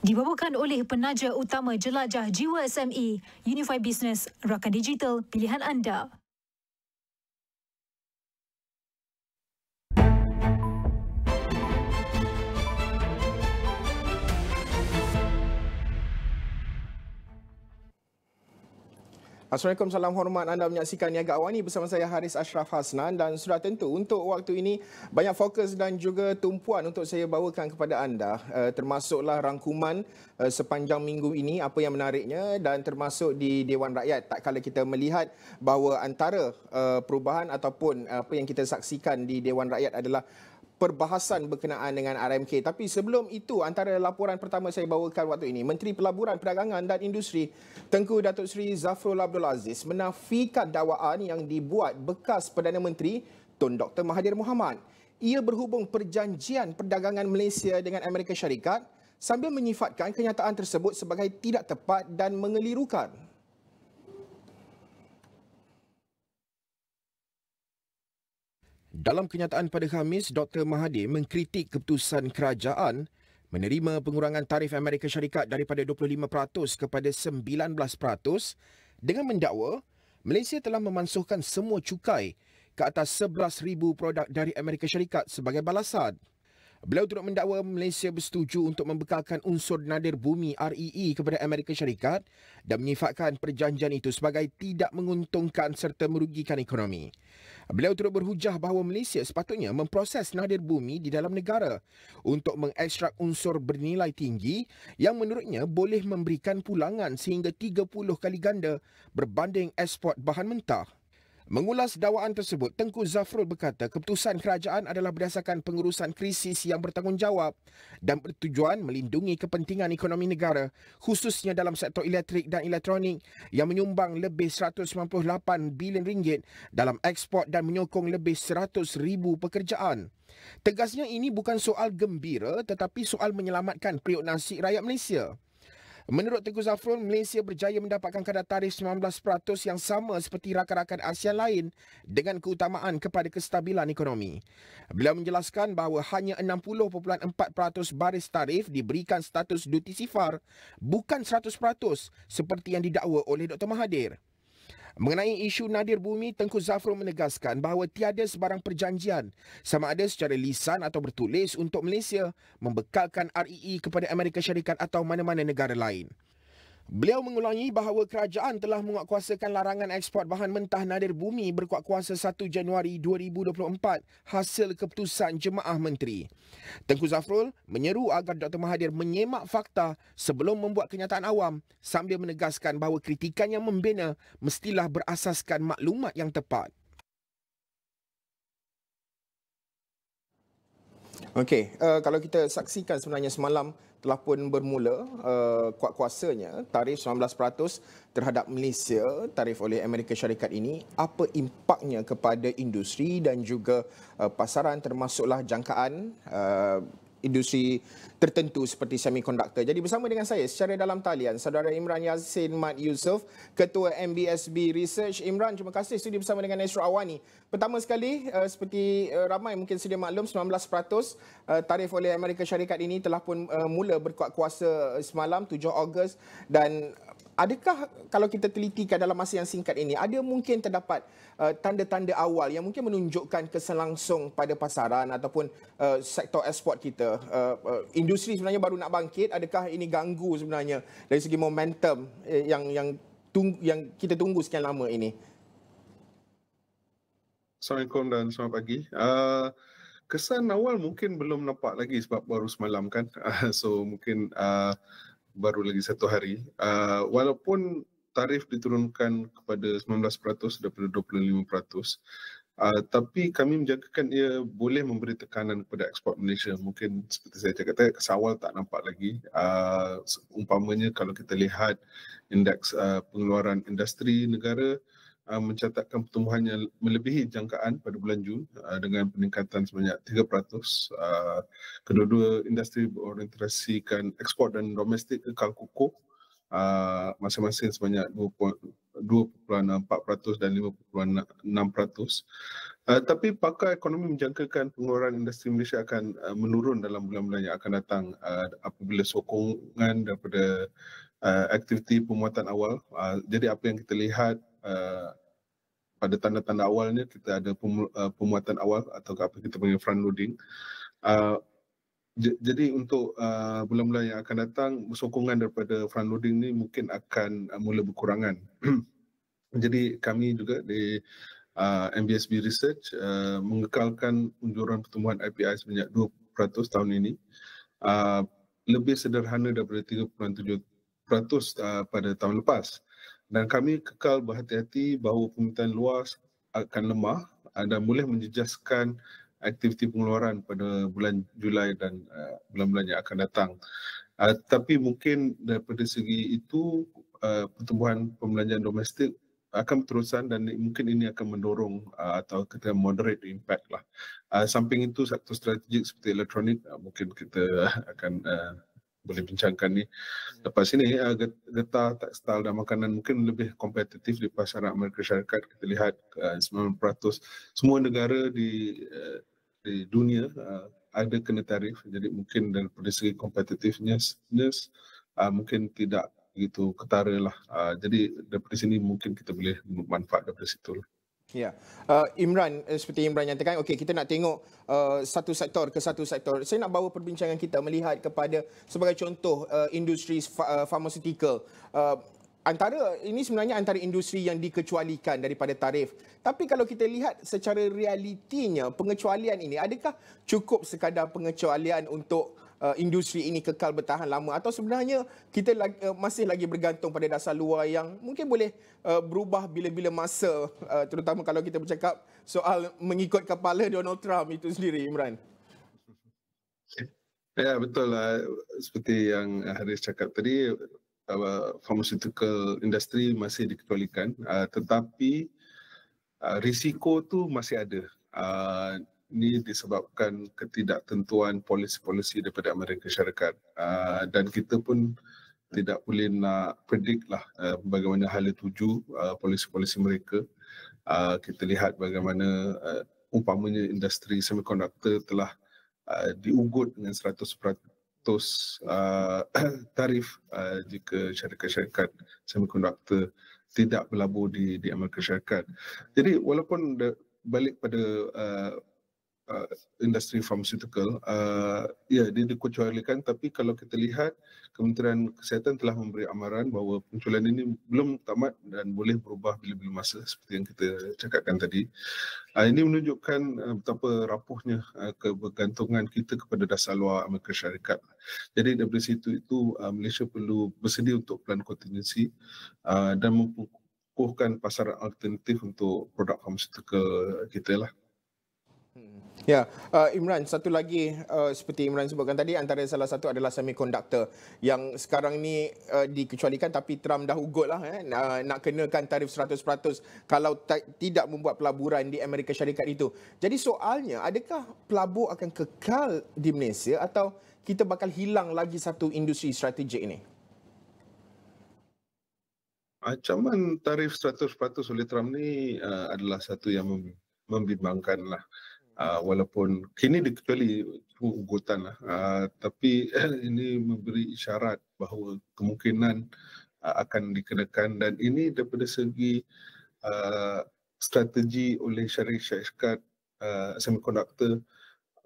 Dibawakan oleh penaja utama Jelajah Jiwa SME, Unify Business, rakan digital pilihan anda. Assalamualaikum, salam hormat. Anda menyaksikan Niaga AWANI bersama saya Harits Asyraf dan sudah tentu untuk waktu ini banyak fokus dan juga tumpuan untuk saya bawakan kepada anda, termasuklah rangkuman sepanjang minggu ini apa yang menariknya dan termasuk di Dewan Rakyat. Tak kala kita melihat bahawa antara perubahan ataupun apa yang kita saksikan di Dewan Rakyat adalah perbahasan berkenaan dengan RMK. Tapi sebelum itu, antara laporan pertama saya bawakan waktu ini, Menteri Pelaburan, Perdagangan dan Industri Tengku Datuk Seri Zafrul Abdul Aziz menafikan dakwaan yang dibuat bekas Perdana Menteri Tun Dr. Mahathir Mohamad. Ia berhubung perjanjian perdagangan Malaysia dengan Amerika Syarikat sambil menyifatkan kenyataan tersebut sebagai tidak tepat dan mengelirukan. Dalam kenyataan pada Khamis, Dr. Mahathir mengkritik keputusan kerajaan menerima pengurangan tarif Amerika Syarikat daripada 25% kepada 19% dengan mendakwa Malaysia telah memansuhkan semua cukai ke atas 11,000 produk dari Amerika Syarikat sebagai balasan. Beliau turut mendakwa Malaysia bersetuju untuk membekalkan unsur nadir bumi REE kepada Amerika Syarikat dan menyifatkan perjanjian itu sebagai tidak menguntungkan serta merugikan ekonomi. Beliau turut berhujah bahawa Malaysia sepatutnya memproses nadir bumi di dalam negara untuk mengekstrak unsur bernilai tinggi yang menurutnya boleh memberikan pulangan sehingga 30 kali ganda berbanding ekspor bahan mentah. Mengulas dakwaan tersebut, Tengku Zafrul berkata keputusan kerajaan adalah berdasarkan pengurusan krisis yang bertanggungjawab dan bertujuan melindungi kepentingan ekonomi negara, khususnya dalam sektor elektrik dan elektronik yang menyumbang lebih 198 bilion ringgit dalam ekspor dan menyokong lebih 100,000 pekerjaan. Tegasnya ini bukan soal gembira tetapi soal menyelamatkan periuk nasi rakyat Malaysia. Menurut Tengku Zafrul, Malaysia berjaya mendapatkan kadar tarif 19% yang sama seperti rakan-rakan ASEAN lain dengan keutamaan kepada kestabilan ekonomi. Beliau menjelaskan bahawa hanya 60.4% baris tarif diberikan status duty sifar, bukan 100% seperti yang didakwa oleh Dr. Mahathir. Mengenai isu nadir bumi, Tengku Zafrul menegaskan bahawa tiada sebarang perjanjian sama ada secara lisan atau bertulis untuk Malaysia membekalkan REE kepada Amerika Syarikat atau mana-mana negara lain. Beliau mengulangi bahawa kerajaan telah menguatkuasakan larangan ekspor bahan mentah nadir bumi berkuat kuasa 1 Januari 2024 hasil keputusan Jemaah Menteri. Tengku Zafrul menyeru agar Dr. Mahathir menyemak fakta sebelum membuat kenyataan awam sambil menegaskan bahawa kritikan yang membina mestilah berasaskan maklumat yang tepat. Okey, kalau kita saksikan sebenarnya semalam telah pun bermula kuat kuasanya tarif 19% terhadap Malaysia, tarif oleh Amerika Syarikat ini, apa impaknya kepada industri dan juga pasaran termasuklah jangkaan industri tertentu seperti semikonduktor. Jadi bersama dengan saya secara dalam talian Saudara Imran Yassin Mat Yusof, Ketua MBSB Research. Imran, terima kasih sudi bersama dengan Astro AWANI. Pertama sekali, seperti ramai mungkin sedia maklum, 19% tarif oleh Amerika Syarikat ini telah pun mula berkuat kuasa semalam 7 Ogos, dan adakah kalau kita telitikan dalam masa yang singkat ini, ada mungkin terdapat tanda-tanda awal yang mungkin menunjukkan kesan langsung pada pasaran ataupun sektor ekspor kita? Industri sebenarnya baru nak bangkit, adakah ini ganggu sebenarnya dari segi momentum yang kita tunggu sekian lama ini? Assalamualaikum dan selamat pagi. Kesan awal mungkin belum nampak lagi sebab baru semalam kan. So mungkin baru lagi 1 hari. Walaupun tarif diturunkan kepada 19% daripada 25%, tapi kami menjangkakan ia boleh memberi tekanan kepada ekspor Malaysia. Mungkin seperti saya cakap tadi, kesan awal tak nampak lagi. Umpamanya kalau kita lihat indeks pengeluaran industri negara mencatatkan pertumbuhannya melebihi jangkaan pada bulan Jun dengan peningkatan sebanyak 3%. Kedua-dua industri berorientasikan ekspor dan domestik kekal kukuh, masing-masing sebanyak 2.4% dan 5.6%. Tapi pakar ekonomi menjangkakan pengeluaran industri Malaysia akan menurun dalam bulan-bulan yang akan datang apabila sokongan daripada aktiviti pemuatan awal. Jadi apa yang kita lihat pada tanda-tanda awalnya, kita ada pemuatan awal atau apa kita panggil front loading. Jadi untuk bulan-bulan yang akan datang, sokongan daripada front loading ni mungkin akan mula berkurangan. Jadi kami juga di MBSB Research mengekalkan unjuran pertumbuhan IPI sebanyak 2% tahun ini, lebih sederhana daripada 3.7% pada tahun lepas. Dan kami kekal berhati-hati bahawa permintaan luas akan lemah dan boleh menjejaskan aktiviti pengeluaran pada bulan Julai dan bulan-bulan yang akan datang. Tapi mungkin daripada segi itu, pertumbuhan pembelanjaan domestik akan berterusan dan mungkin ini akan mendorong atau kita moderate impact lah. Samping itu, sektor strategik seperti elektronik mungkin kita akan boleh bincangkan ni. Lepas ini, getah, tekstil dan makanan mungkin lebih kompetitif di pasaran Amerika Syarikat. Kita lihat 9% semua negara di dunia ada kena tarif. Jadi mungkin daripada segi competitiveness mungkin tidak begitu ketara lah. Jadi daripada sini mungkin kita boleh manfaat daripada situ lah. Ya, Imran, seperti Imran nyatakan, okey, kita nak tengok satu sektor ke satu sektor. Saya nak bawa perbincangan kita melihat kepada sebagai contoh industri pharmaceutical. Antara ini sebenarnya antara industri yang dikecualikan daripada tarif. Tapi kalau kita lihat secara realitinya, pengecualian ini adakah cukup sekadar pengecualian untuk industri ini kekal bertahan lama, atau sebenarnya kita masih lagi bergantung pada dasar luar yang mungkin boleh berubah bila-bila masa, terutama kalau kita bercakap soal mengikut kepala Donald Trump itu sendiri, Imran? Ya, betul lah. Seperti yang Harits cakap tadi, pharmaceutical industry masih dikecualikan, tetapi risiko tu masih ada. Ini disebabkan ketidaktentuan polisi-polisi daripada Amerika Syarikat, dan kita pun tidak boleh nak predict lah bagaimana hala tuju polisi-polisi mereka. Kita lihat bagaimana umpamanya industri semikonduktor telah diugut dengan 100% tarif jika syarikat-syarikat semikonduktor tidak berlabur di Amerika Syarikat. Jadi walaupun balik pada industri pharmaceutical, ya, dia dikecualikan, tapi kalau kita lihat Kementerian Kesihatan telah memberi amaran bahawa pengecualian ini belum tamat dan boleh berubah bila-bila masa seperti yang kita cakapkan tadi. Ini menunjukkan betapa rapuhnya kebergantungan kita kepada dasar luar Amerika Syarikat. Jadi daripada situ itu Malaysia perlu bersedia untuk plan kontingensi dan mempukuhkan pasaran alternatif untuk produk pharmaceutical kita lah. Ya, Imran, satu lagi seperti Imran sebutkan tadi, antara salah satu adalah semikonduktor yang sekarang ni dikecualikan, tapi Trump dah ugut lah nak kenakan tarif 100% kalau tidak membuat pelaburan di Amerika Syarikat itu. Jadi soalnya, adakah pelabur akan kekal di Malaysia atau kita bakal hilang lagi satu industri strategik ini? Ancaman tarif 100% oleh Trump ni adalah satu yang membimbangkan lah. Walaupun kini dikecuali ugutan lah, tapi ini memberi isyarat bahawa kemungkinan akan dikenakan, dan ini daripada segi strategi oleh syarikat semikonduktor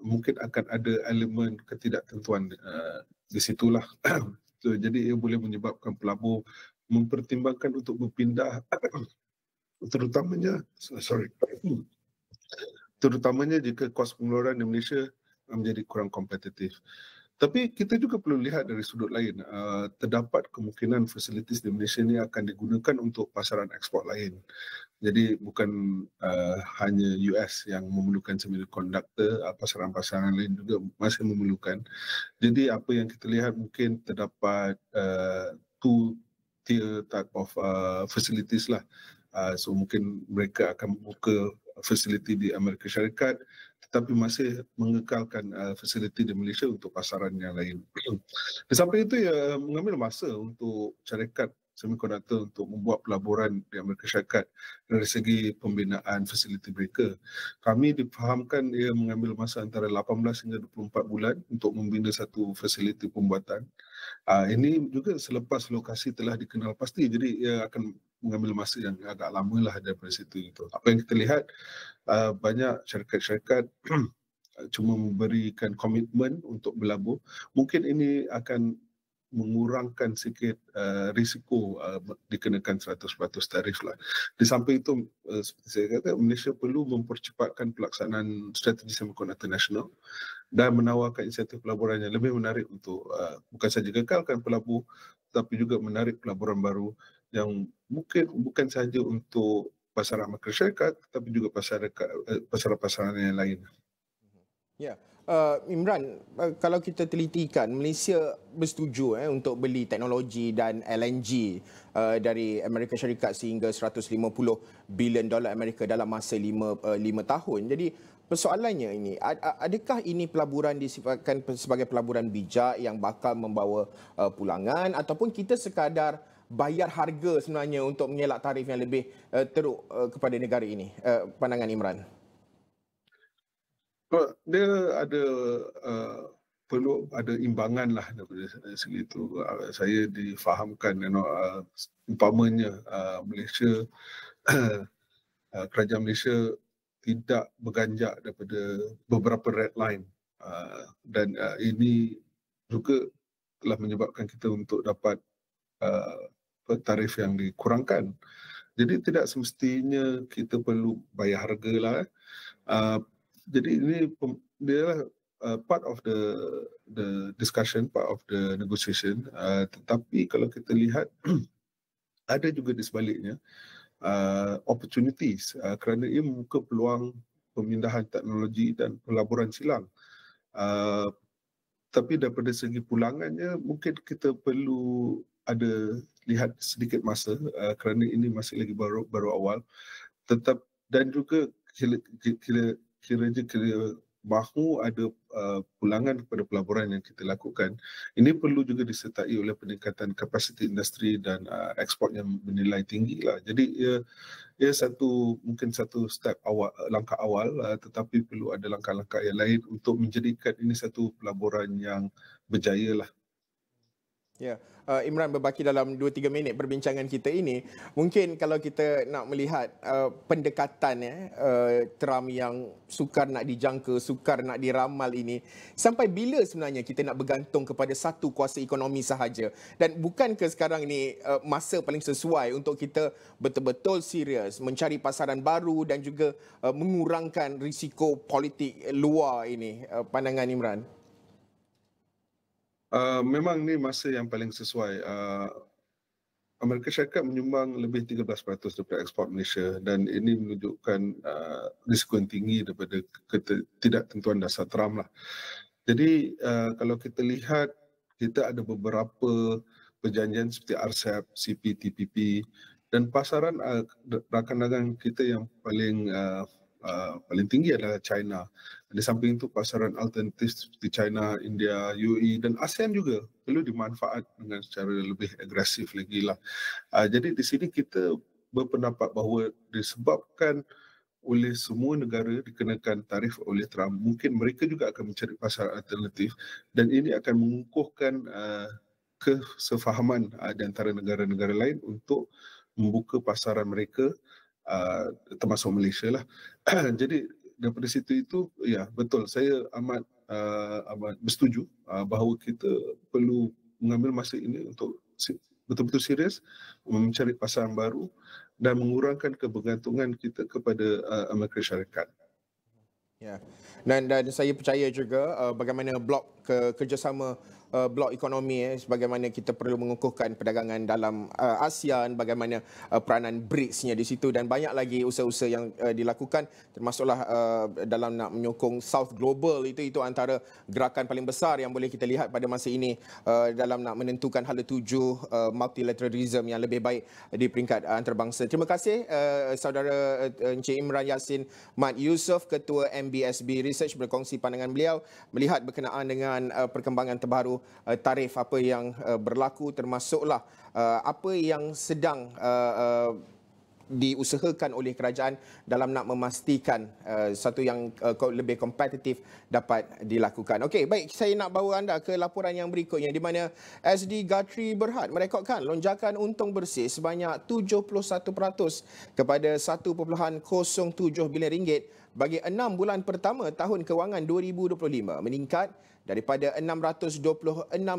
mungkin akan ada elemen ketidaktentuan di situlah. So, jadi ia boleh menyebabkan pelabur mempertimbangkan untuk berpindah terutamanya jika kos pengeluaran di Malaysia menjadi kurang kompetitif. Tapi kita juga perlu lihat dari sudut lain. Terdapat kemungkinan fasilitis di Malaysia ini akan digunakan untuk pasaran ekspor lain. Jadi bukan hanya US yang memerlukan semikonduktor, pasaran-pasaran lain juga masih memerlukan. Jadi apa yang kita lihat, mungkin terdapat two-tier type of facilities lah. So mungkin mereka akan membuka fasiliti di Amerika Syarikat tetapi masih mengekalkan fasiliti di Malaysia untuk pasaran yang lain. Di samping itu, ia mengambil masa untuk syarikat Semiconductor untuk membuat pelaburan di Amerika Syarikat dari segi pembinaan fasiliti mereka. Kami difahamkan ia mengambil masa antara 18 hingga 24 bulan untuk membina satu fasiliti pembuatan. Ini juga selepas lokasi telah dikenal pasti, jadi ia akan mengambil masa yang agak lama lah daripada situ. Apa yang kita lihat, banyak syarikat-syarikat cuma memberikan komitmen untuk berlabur. Mungkin ini akan mengurangkan sikit risiko dikenakan 100% tarif lah. Di samping itu, seperti saya kata, Malaysia perlu mempercepatkan pelaksanaan strategi semiconductor nasional dan menawarkan insentif pelaburan yang lebih menarik untuk bukan saja kekalkan pelabur, tapi juga menarik pelaburan baru yang mungkin bukan sahaja untuk pasaran Amerika Syarikat, tapi juga pasaran-pasaran yang lain. Ya, Imran, kalau kita telitikan, Malaysia bersetuju untuk beli teknologi dan LNG dari Amerika Syarikat sehingga $150 bilion Amerika dalam masa 5 tahun. Jadi persoalannya ini, adakah ini pelaburan disifatkan sebagai pelaburan bijak yang bakal membawa pulangan, ataupun kita sekadar bayar harga sebenarnya untuk mengelak tarif yang lebih teruk kepada negara ini? Pandangan Imran. Dia ada perlu ada imbangan lah daripada segi itu. Saya difahamkan, umpamanya Malaysia, kerajaan Malaysia tidak berganjak daripada beberapa red line, dan ini juga telah menyebabkan kita untuk dapat tarif yang dikurangkan. Jadi tidak semestinya kita perlu bayar harga lah. Jadi ini dia part of the discussion, part of the negotiation. Tetapi kalau kita lihat ada juga di sebaliknya opportunities, kerana ia membuka peluang pemindahan teknologi dan pelaburan silang. Tapi daripada segi pulangannya mungkin kita perlu ada lihat sedikit masa, kerana ini masih lagi baru awal. Dan juga kira mahu ada pulangan kepada pelaburan yang kita lakukan. Ini perlu juga disertai oleh peningkatan kapasiti industri dan ekspor yang bernilai tinggi lah. Jadi ia mungkin satu langkah awal, tetapi perlu ada langkah-langkah yang lain untuk menjadikan ini satu pelaburan yang berjaya lah. Ya, Imran, berbaki dalam 2-3 minit perbincangan kita ini, mungkin kalau kita nak melihat pendekatan Trump yang sukar nak dijangka, sukar nak diramal ini, sampai bila sebenarnya kita nak bergantung kepada satu kuasa ekonomi sahaja? Dan bukankah sekarang ini masa paling sesuai untuk kita betul-betul serius mencari pasaran baru dan juga mengurangkan risiko politik luar ini? Pandangan Imran? Memang ni masa yang paling sesuai. Amerika Syarikat menyumbang lebih 13% daripada ekspor Malaysia, dan ini menunjukkan risiko yang tinggi daripada ketidaktentuan dasar Trump lah. Jadi kalau kita lihat, kita ada beberapa perjanjian seperti RCEP, CPTPP, dan pasaran rakan dagang kita yang paling tinggi adalah China. Di samping itu, pasaran alternatif seperti China, India, UAE dan ASEAN juga perlu dimanfaat dengan secara lebih agresif lagi lah. Jadi di sini kita berpendapat bahawa disebabkan oleh semua negara dikenakan tarif oleh Trump, mungkin mereka juga akan mencari pasaran alternatif, dan ini akan mengukuhkan kesefahaman di antara negara-negara lain untuk membuka pasaran mereka, termasuk Malaysia lah. Jadi daripada situ itu, ya betul, saya amat bersetuju bahawa kita perlu mengambil masa ini untuk betul-betul serius mencari pasaran baru dan mengurangkan kebergantungan kita kepada Amerika Syarikat. Ya. Dan saya percaya juga bagaimana blok kerjasama blok ekonomi sebagaimana kita perlu mengukuhkan perdagangan dalam ASEAN, bagaimana peranan BRICS-nya di situ, dan banyak lagi usaha-usaha yang dilakukan, termasuklah dalam nak menyokong South Global. Itu antara gerakan paling besar yang boleh kita lihat pada masa ini dalam nak menentukan hala tuju multilateralism yang lebih baik di peringkat antarabangsa. Terima kasih saudara Encik Imran Yassin Mat Yusof, Ketua MB MBSB Research berkongsi pandangan beliau melihat berkenaan dengan perkembangan terbaru tarif apa yang berlaku, termasuklah apa yang sedang diusahakan oleh kerajaan dalam nak memastikan satu yang lebih kompetitif dapat dilakukan. Okey, baik, saya nak bawa anda ke laporan yang berikutnya di mana SD Guthrie Berhad merekodkan lonjakan untung bersih sebanyak 71% kepada 1.07 bilion ringgit bagi 6 bulan pertama tahun kewangan 2025, meningkat daripada 626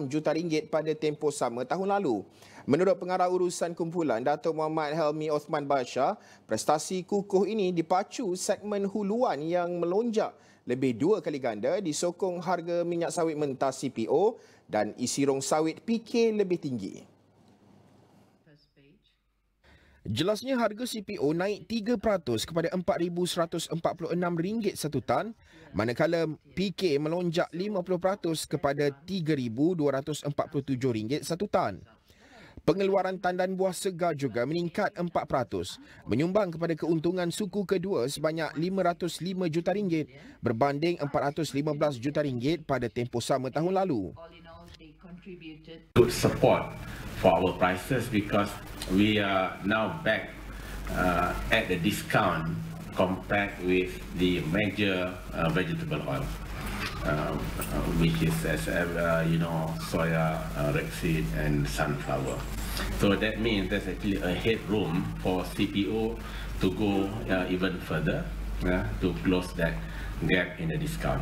juta ringgit pada tempoh sama tahun lalu. Menurut pengarah urusan kumpulan Datuk Muhammad Helmi Osman Basha, prestasi kukuh ini dipacu segmen huluan yang melonjak lebih 2 kali ganda disokong harga minyak sawit mentah CPO dan isi rong sawit PK lebih tinggi. Jelasnya harga CPO naik 3% kepada RM4,146 satu tan, manakala PK melonjak 50% kepada RM3,247 satu tan. Pengeluaran tandan buah segar juga meningkat 4%, menyumbang kepada keuntungan suku kedua sebanyak RM505 juta berbanding RM415 juta pada tempoh sama tahun lalu. Good support for our prices because we are now back at the discount compared with the major vegetable oil, which is soya, rapeseed and sunflower. So that means there's actually a headroom for CPO to go even further to close that gap in the discount.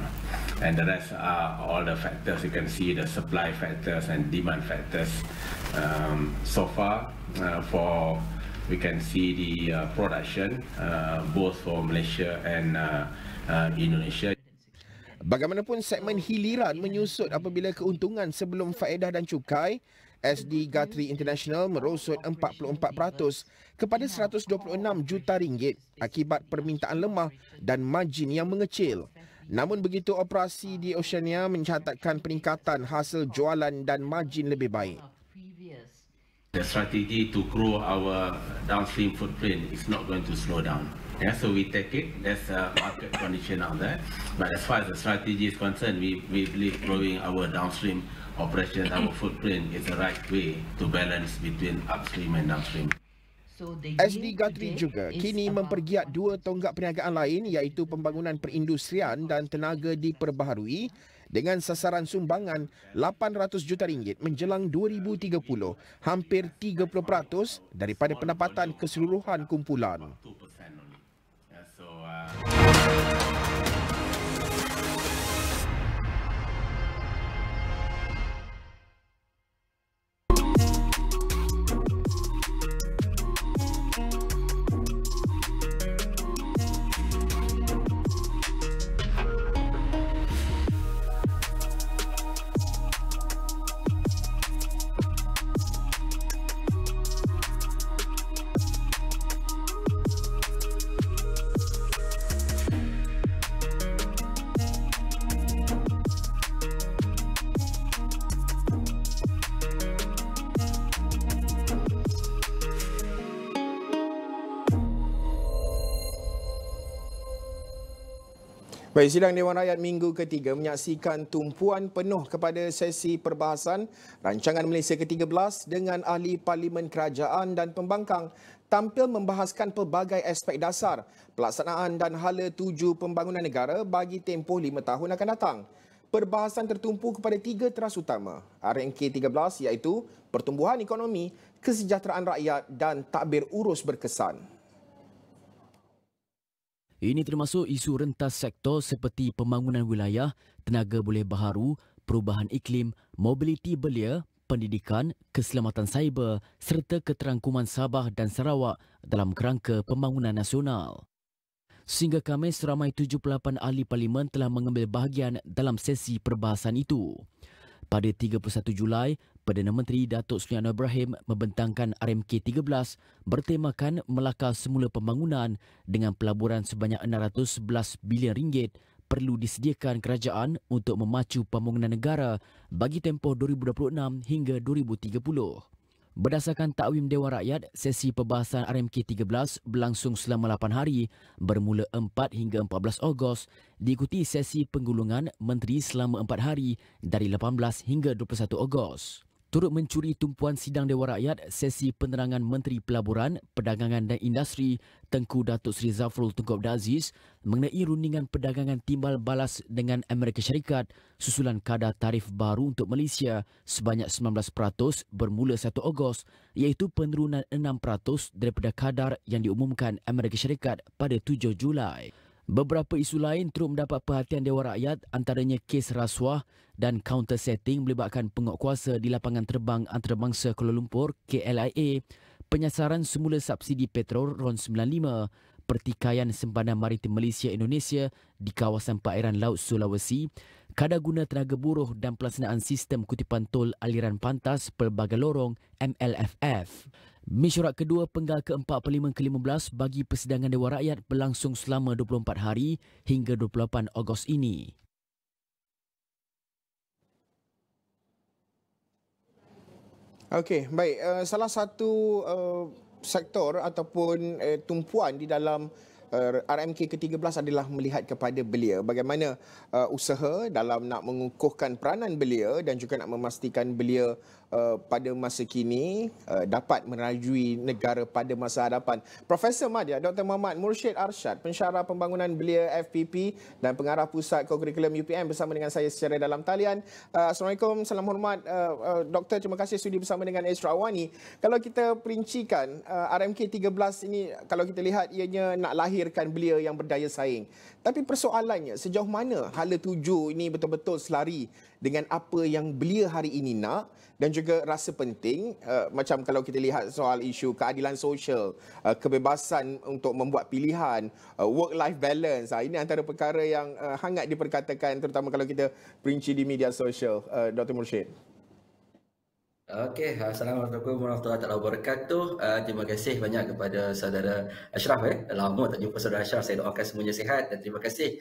And the rest are all the factors. You can see the supply factors and demand factors. So far, we can see the production both for Malaysia and Indonesia. Bagaimanapun segmen hiliran menyusut apabila keuntungan sebelum faedah dan cukai SD Guthrie International merosot 44% kepada 126 juta ringgit akibat permintaan lemah dan margin yang mengecil. Namun begitu, operasi di Oceania mencatatkan peningkatan hasil jualan dan margin lebih baik. The strategy to grow our downstream footprint is not going to slow down. Yeah, so we take it. There's a market condition out there. But as far as the strategy is concerned, we believe growing our downstream operations, our footprint is the right way to balance between upstream and downstream. SD Guthrie juga kini mempergiat 2 tonggak perniagaan lain iaitu pembangunan perindustrian dan tenaga diperbaharui dengan sasaran sumbangan RM800 juta menjelang 2030, hampir 30% daripada pendapatan keseluruhan kumpulan. Baik, sidang Dewan Rakyat minggu ketiga menyaksikan tumpuan penuh kepada sesi perbahasan rancangan Malaysia ke-13 dengan ahli Parlimen Kerajaan dan Pembangkang tampil membahaskan pelbagai aspek dasar, pelaksanaan dan hala tuju pembangunan negara bagi tempoh 5 tahun akan datang. Perbahasan tertumpu kepada 3 teras utama RMK 13 iaitu pertumbuhan ekonomi, kesejahteraan rakyat dan takbir urus berkesan. Ini termasuk isu rentas sektor seperti pembangunan wilayah, tenaga boleh baharu, perubahan iklim, mobiliti belia, pendidikan, keselamatan cyber serta keterangkuman Sabah dan Sarawak dalam kerangka pembangunan nasional. Sehingga Khamis, ramai 78 ahli parlimen telah mengambil bahagian dalam sesi perbahasan itu. Pada 31 Julai, Perdana Menteri Datuk Seri Anwar Ibrahim membentangkan RMK 13 bertemakan melakar semula pembangunan dengan pelaburan sebanyak 611 bilion ringgit perlu disediakan kerajaan untuk memacu pembangunan negara bagi tempoh 2026 hingga 2030. Berdasarkan takwim Dewan Rakyat, sesi perbahasan RMK 13 berlangsung selama 8 hari bermula 4 hingga 14 Ogos, diikuti sesi penggulungan menteri selama 4 hari dari 18 hingga 21 Ogos. Turut mencuri tumpuan sidang Dewan Rakyat, sesi penerangan Menteri Pelaburan, Perdagangan dan Industri Tengku Datuk Seri Zafrul Tunku Abdul Aziz mengenai rundingan perdagangan timbal balas dengan Amerika Syarikat susulan kadar tarif baru untuk Malaysia sebanyak 19% bermula 1 Ogos, iaitu penurunan 6% daripada kadar yang diumumkan Amerika Syarikat pada 7 Julai. Beberapa isu lain turut mendapat perhatian Dewan Rakyat, antaranya kes rasuah dan counter setting melibatkan penguatkuasa di lapangan terbang antarabangsa Kuala Lumpur KLIA, penyasaran semula subsidi petrol RON 95, pertikaian sempadan maritim Malaysia Indonesia di kawasan perairan Laut Sulawesi, kadar guna tenaga buruh dan pelaksanaan sistem kutipan tol aliran pantas pelbagai lorong MLFF. Mesyuarat kedua penggal ke-4 Parlimen ke-15 bagi persidangan Dewan Rakyat berlangsung selama 24 hari hingga 28 Ogos ini. Okey, baik. Salah satu sektor ataupun tumpuan di dalam RMK ke-13 adalah melihat kepada belia. Bagaimana usaha dalam nak mengukuhkan peranan belia dan juga nak memastikan belia pada masa kini dapat merajui negara pada masa hadapan. Profesor Madya, Dr. Muhammad Mursyid Arsyad, pensyarah pembangunan belia FPP dan pengarah pusat kokurikulum UPM bersama dengan saya secara dalam talian. Assalamualaikum, salam hormat Doktor, terima kasih sudi bersama dengan Astro AWANI. Kalau kita perincikan RMK 13 ini, kalau kita lihat ianya nak lahirkan belia yang berdaya saing. Tapi persoalannya, sejauh mana hala tuju ini betul-betul selari dengan apa yang belia hari ini nak, dan juga rasa penting macam kalau kita lihat soal isu keadilan sosial, kebebasan untuk membuat pilihan, work-life balance. Ini antara perkara yang hangat diperkatakan terutama kalau kita perinci di media sosial. Dr. Mursyid. Okey, Assalamualaikum warahmatullahi wabarakatuh. Terima kasih banyak kepada saudara Asyraf. Lama tak jumpa saudara Asyraf. Saya doakan semuanya sihat dan terima kasih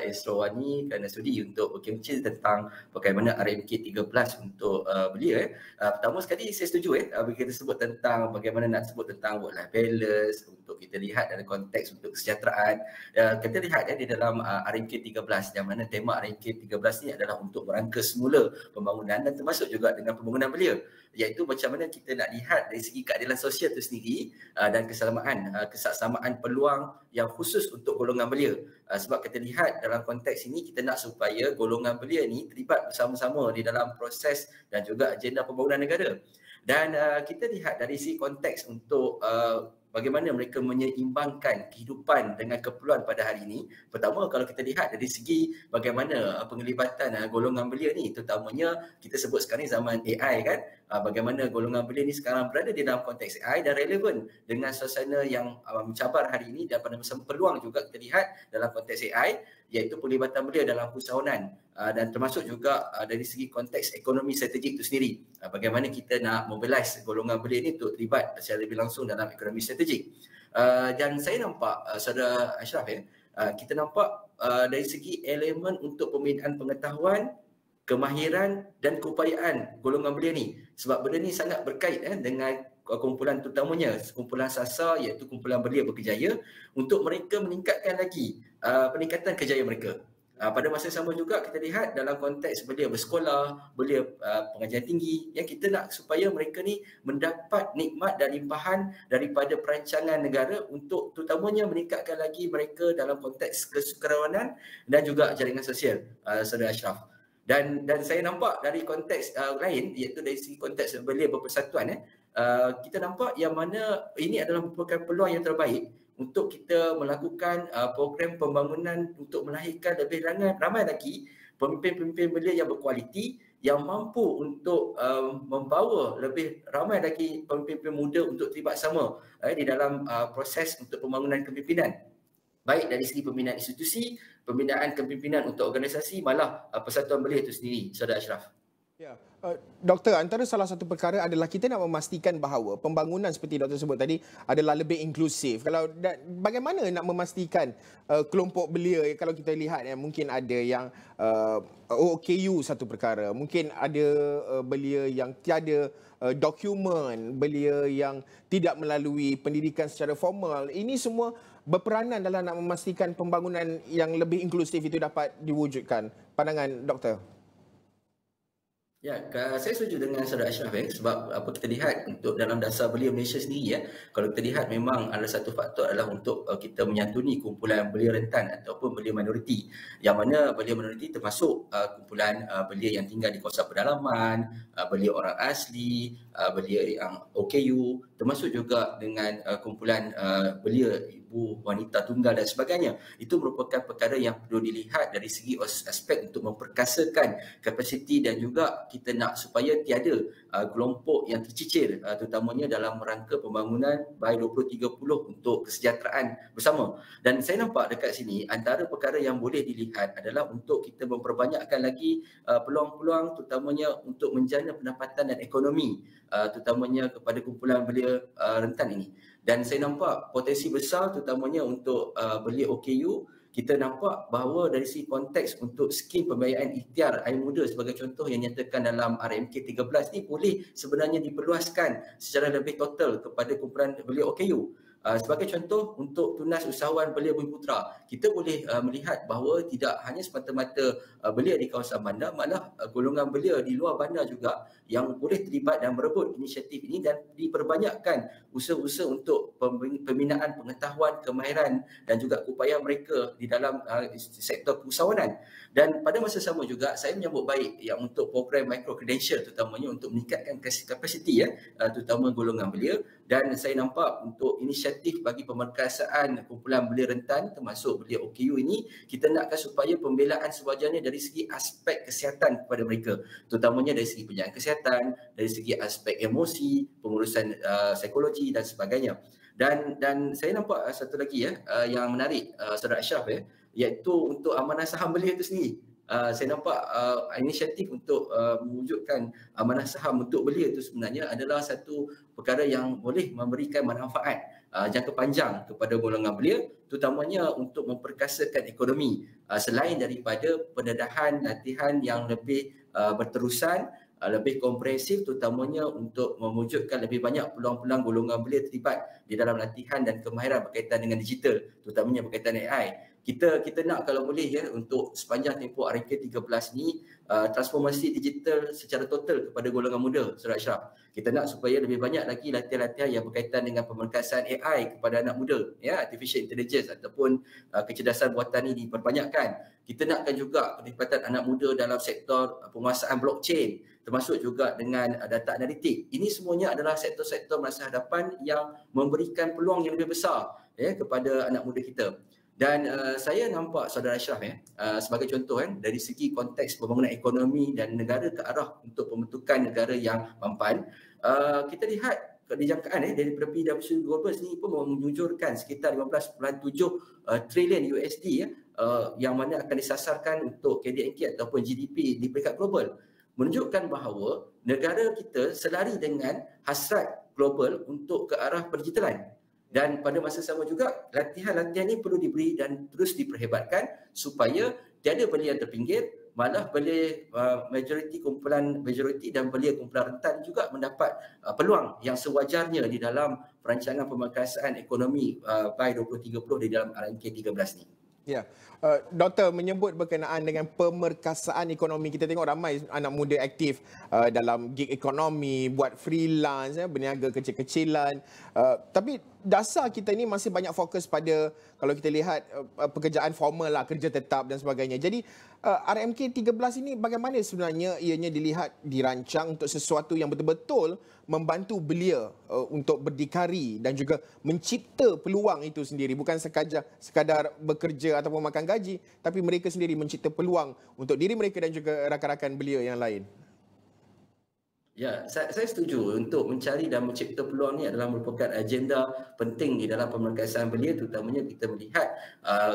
Astro AWANI kerana sudi untuk berkongsi tentang bagaimana RMK 13 untuk belia. Pertama sekali saya setuju bila kita sebut tentang bagaimana nak sebut tentang work-life balance, untuk kita lihat dalam konteks untuk kesejahteraan. Kita lihat di dalam RMK 13 yang mana tema RMK 13 ni adalah untuk merangka semula pembangunan dan termasuk juga dengan pembangunan belia, iaitu macam mana kita nak lihat dari segi keadilan sosial itu sendiri dan kesaksamaan peluang yang khusus untuk golongan belia. Sebab kita lihat dalam konteks ini kita nak supaya golongan belia ni terlibat bersama-sama di dalam proses dan juga agenda pembangunan negara. Dan kita lihat dari segi konteks untuk bagaimana mereka menyeimbangkan kehidupan dengan keperluan pada hari ini. Pertama, kalau kita lihat dari segi bagaimana penglibatan golongan belia ni, terutamanya kita sebut sekarang ni zaman AI kan, bagaimana golongan belia ni sekarang berada di dalam konteks AI dan relevan dengan suasana yang mencabar hari ini, dan pada masa peluang juga kita lihat dalam konteks AI, iaitu penglibatan belia dalam usahawanan dan termasuk juga dari segi konteks ekonomi strategik itu sendiri. Bagaimana kita nak mobilize golongan belia ini untuk terlibat secara lebih langsung dalam ekonomi strategik. Dan saya nampak, saudara Asyraf, kita nampak dari segi elemen untuk pembinaan pengetahuan, kemahiran dan keupayaan golongan belia ni. Sebab benda ni sangat berkait dengan kumpulan terutamanya, kumpulan SASA iaitu kumpulan belia berkejaya, untuk mereka meningkatkan lagi peningkatan kejayaan mereka. Pada masa sama juga kita lihat dalam konteks belia bersekolah, belia pengajian tinggi, yang kita nak supaya mereka ni mendapat nikmat dan limpahan daripada perancangan negara untuk terutamanya meningkatkan lagi mereka dalam konteks kesukarawanan dan juga jaringan sosial, saudara Asyraf. Dan saya nampak dari konteks lain, iaitu dari segi konteks belia berpersatuan, kita nampak yang mana ini adalah merupakan peluang yang terbaik untuk kita melakukan program pembangunan untuk melahirkan lebih ramai lagi pemimpin-pemimpin belia yang berkualiti, yang mampu untuk membawa lebih ramai lagi pemimpin muda untuk terlibat sama di dalam proses untuk pembangunan kepimpinan. Baik dari segi pembinaan institusi, pembinaan kepimpinan untuk organisasi, malah persatuan belia itu sendiri, saudara Asyraf. Ya, Doktor, antara salah satu perkara adalah kita nak memastikan bahawa pembangunan seperti Doktor sebut tadi adalah lebih inklusif. Bagaimana nak memastikan kelompok belia, kalau kita lihat mungkin ada yang OKU satu perkara, mungkin ada belia yang tiada dokumen, belia yang tidak melalui pendidikan secara formal. Ini semua berperanan dalam nak memastikan pembangunan yang lebih inklusif itu dapat diwujudkan. Pandangan Doktor? Ya, saya setuju dengan Saudara Asyraf sebab apa kita lihat untuk dalam dasar belia Malaysia sendiri kalau kita lihat memang ada satu faktor adalah untuk kita menyantuni kumpulan belia rentan ataupun belia minoriti, yang mana belia minoriti termasuk kumpulan belia yang tinggal di kawasan pedalaman, belia orang asli, belia yang OKU, termasuk juga dengan kumpulan belia ibu, wanita tunggal dan sebagainya. Itu merupakan perkara yang perlu dilihat dari segi aspek untuk memperkasakan kapasiti, dan juga kita nak supaya tiada kelompok yang tercicir terutamanya dalam rangka pembangunan by 2030 untuk kesejahteraan bersama. Dan saya nampak dekat sini antara perkara yang boleh dilihat adalah untuk kita memperbanyakkan lagi peluang-peluang terutamanya untuk menjana pendapatan dan ekonomi terutamanya kepada kumpulan belia rentan ini. Dan saya nampak potensi besar terutamanya untuk belia OKU. Kita nampak bahawa dari segi konteks untuk skim pembiayaan ikhtiar air muda sebagai contoh yang nyatakan dalam RMK 13 ni boleh sebenarnya diperluaskan secara lebih total kepada kumpulan belia OKU. Sebagai contoh untuk tunas usahawan belia Bumiputera, kita boleh melihat bahawa tidak hanya semata-mata belia di kawasan bandar, malah golongan belia di luar bandar juga yang boleh terlibat dan merebut inisiatif ini, dan diperbanyakkan usaha-usaha untuk pembinaan pengetahuan, kemahiran dan juga upaya mereka di dalam sektor keusahawanan. Dan pada masa sama juga saya menyambut baik yang untuk program micro credential terutamanya untuk meningkatkan kapasiti terutama golongan belia. Dan saya nampak untuk inisiatif bagi pemerkasaan kumpulan belia rentan termasuk belia OKU ini, kita nakkan supaya pembelaan sewajarnya dari segi aspek kesihatan kepada mereka, terutamanya dari segi penjagaan kesihatan, dari segi aspek emosi, pengurusan psikologi dan sebagainya. Dan saya nampak satu lagi yang menarik Saudara Asyraf iaitu untuk amanah saham belia itu sendiri. Saya nampak inisiatif untuk mewujudkan amanah saham untuk belia itu sebenarnya adalah satu perkara yang boleh memberikan manfaat jangka panjang kepada golongan belia, terutamanya untuk memperkasakan ekonomi selain daripada pendedahan latihan yang lebih berterusan, lebih komprehensif, terutamanya untuk mewujudkan lebih banyak peluang-peluang golongan belia terlibat di dalam latihan dan kemahiran berkaitan dengan digital, terutamanya berkaitan AI. Kita nak kalau boleh untuk sepanjang tempoh RMK 13 ni transformasi digital secara total kepada golongan muda, Saudara Asyraf. Kita nak supaya lebih banyak lagi latihan-latihan yang berkaitan dengan pemerkasaan AI kepada anak muda, artificial intelligence ataupun kecerdasan buatan ini diperbanyakkan. Kita nakkan juga keterlibatan anak muda dalam sektor penguasaan blockchain, termasuk juga dengan data analitik. Ini semuanya adalah sektor-sektor masa hadapan yang memberikan peluang yang lebih besar kepada anak muda kita. Dan saya nampak Saudara Asyraf sebagai contoh dari segi konteks pembangunan ekonomi dan negara ke arah untuk pembentukan negara yang mampan, kita lihat dijangkaan daripada PwC Global ni pun menunjukkan sekitar 15.7 trilion USD yang mana akan disasarkan untuk KDNK ataupun GDP di peringkat global, menunjukkan bahawa negara kita selari dengan hasrat global untuk ke arah perdigitalan. Dan pada masa sama juga latihan-latihan ini perlu diberi dan terus diperhebatkan supaya tiada belia yang terpinggir, malah belia majoriti dan belia kumpulan rentan juga mendapat peluang yang sewajarnya di dalam perancangan pemerkasaan ekonomi by 2030 di dalam RMK 13 ni. Ya, Doktor menyebut berkenaan dengan pemerkasaan ekonomi. Kita tengok ramai anak muda aktif dalam gig ekonomi, buat freelance, berniaga kecil-kecilan. Tapi dasar kita ni masih banyak fokus pada, kalau kita lihat pekerjaan formal lah, kerja tetap dan sebagainya. Jadi RMK 13 ini bagaimana sebenarnya ianya dilihat, dirancang untuk sesuatu yang betul-betul membantu belia untuk berdikari dan juga mencipta peluang itu sendiri, bukan sekadar bekerja ataupun makan gaji, tapi mereka sendiri mencipta peluang untuk diri mereka dan juga rakan-rakan belia yang lain. Ya, saya setuju untuk mencari dan mencipta peluang ni adalah merupakan agenda penting di dalam pemerkasaan belia, terutamanya kita melihat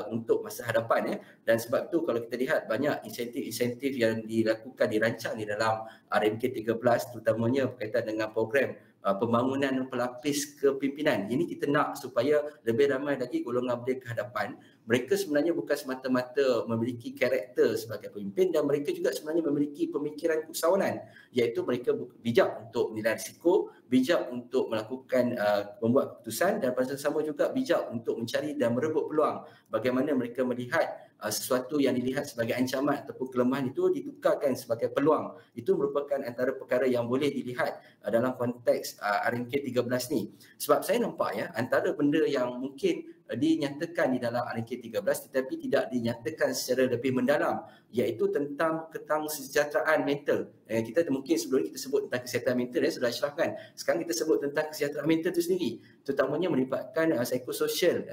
untuk masa hadapan ya. Dan sebab tu kalau kita lihat banyak insentif-insentif yang dilakukan, dirancang di dalam RMK 13, terutamanya berkaitan dengan program pembangunan pelapis kepimpinan. Ini kita nak supaya lebih ramai lagi golongan belia ke hadapan. Mereka sebenarnya bukan semata-mata memiliki karakter sebagai pemimpin, dan mereka juga sebenarnya memiliki pemikiran keusahawanan, iaitu mereka bijak untuk menilai risiko, bijak untuk melakukan membuat keputusan, dan pada sama juga bijak untuk mencari dan merebut peluang. Bagaimana mereka melihat sesuatu yang dilihat sebagai ancaman ataupun kelemahan itu ditukarkan sebagai peluang. Itu merupakan antara perkara yang boleh dilihat dalam konteks RMK 13 ni. Sebab saya nampak ya, antara benda yang mungkin dinyatakan di dalam RMK 13 tetapi tidak dinyatakan secara lebih mendalam, iaitu tentang kesejahteraan mental. Kita mungkin sebelum ni kita sebut tentang kesihatan mental sudah Asyraf kan. Sekarang kita sebut tentang kesihatan mental itu sendiri, terutamanya melibatkan psikososial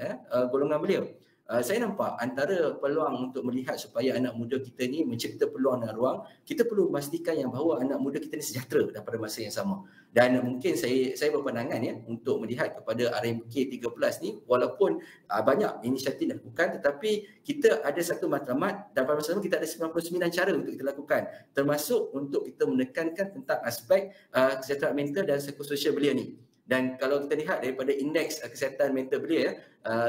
golongan belia. Saya nampak antara peluang untuk melihat supaya anak muda kita ni mencipta peluang dan ruang, kita perlu memastikan yang bahawa anak muda kita ni sejahtera dan pada masa yang sama. Dan mungkin saya berpandangan ya untuk melihat kepada RMK 13 ni, walaupun banyak inisiatif dilakukan, tetapi kita ada satu matlamat dan pada masa sama kita ada 99 cara untuk kita lakukan, termasuk untuk kita menekankan tentang aspek kesihatan mental dan psikososial belia ni. Dan kalau kita lihat daripada indeks kesihatan mental belia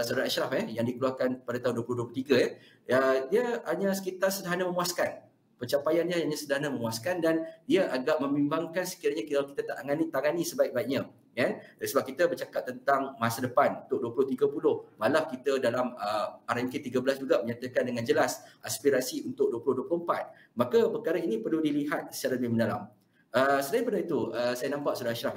Saudara Asyraf yang dikeluarkan pada tahun 2023 dia hanya sekitar sederhana memuaskan. Pencapaiannya hanya sederhana memuaskan dan dia agak membimbangkan sekiranya kalau kita tak tangani sebaik-baiknya. Ya? Sebab kita bercakap tentang masa depan untuk 2030, malah kita dalam RMK 13 juga menyatakan dengan jelas aspirasi untuk 2024. Maka perkara ini perlu dilihat secara lebih mendalam. Selain daripada itu, saya nampak Saudara Asyraf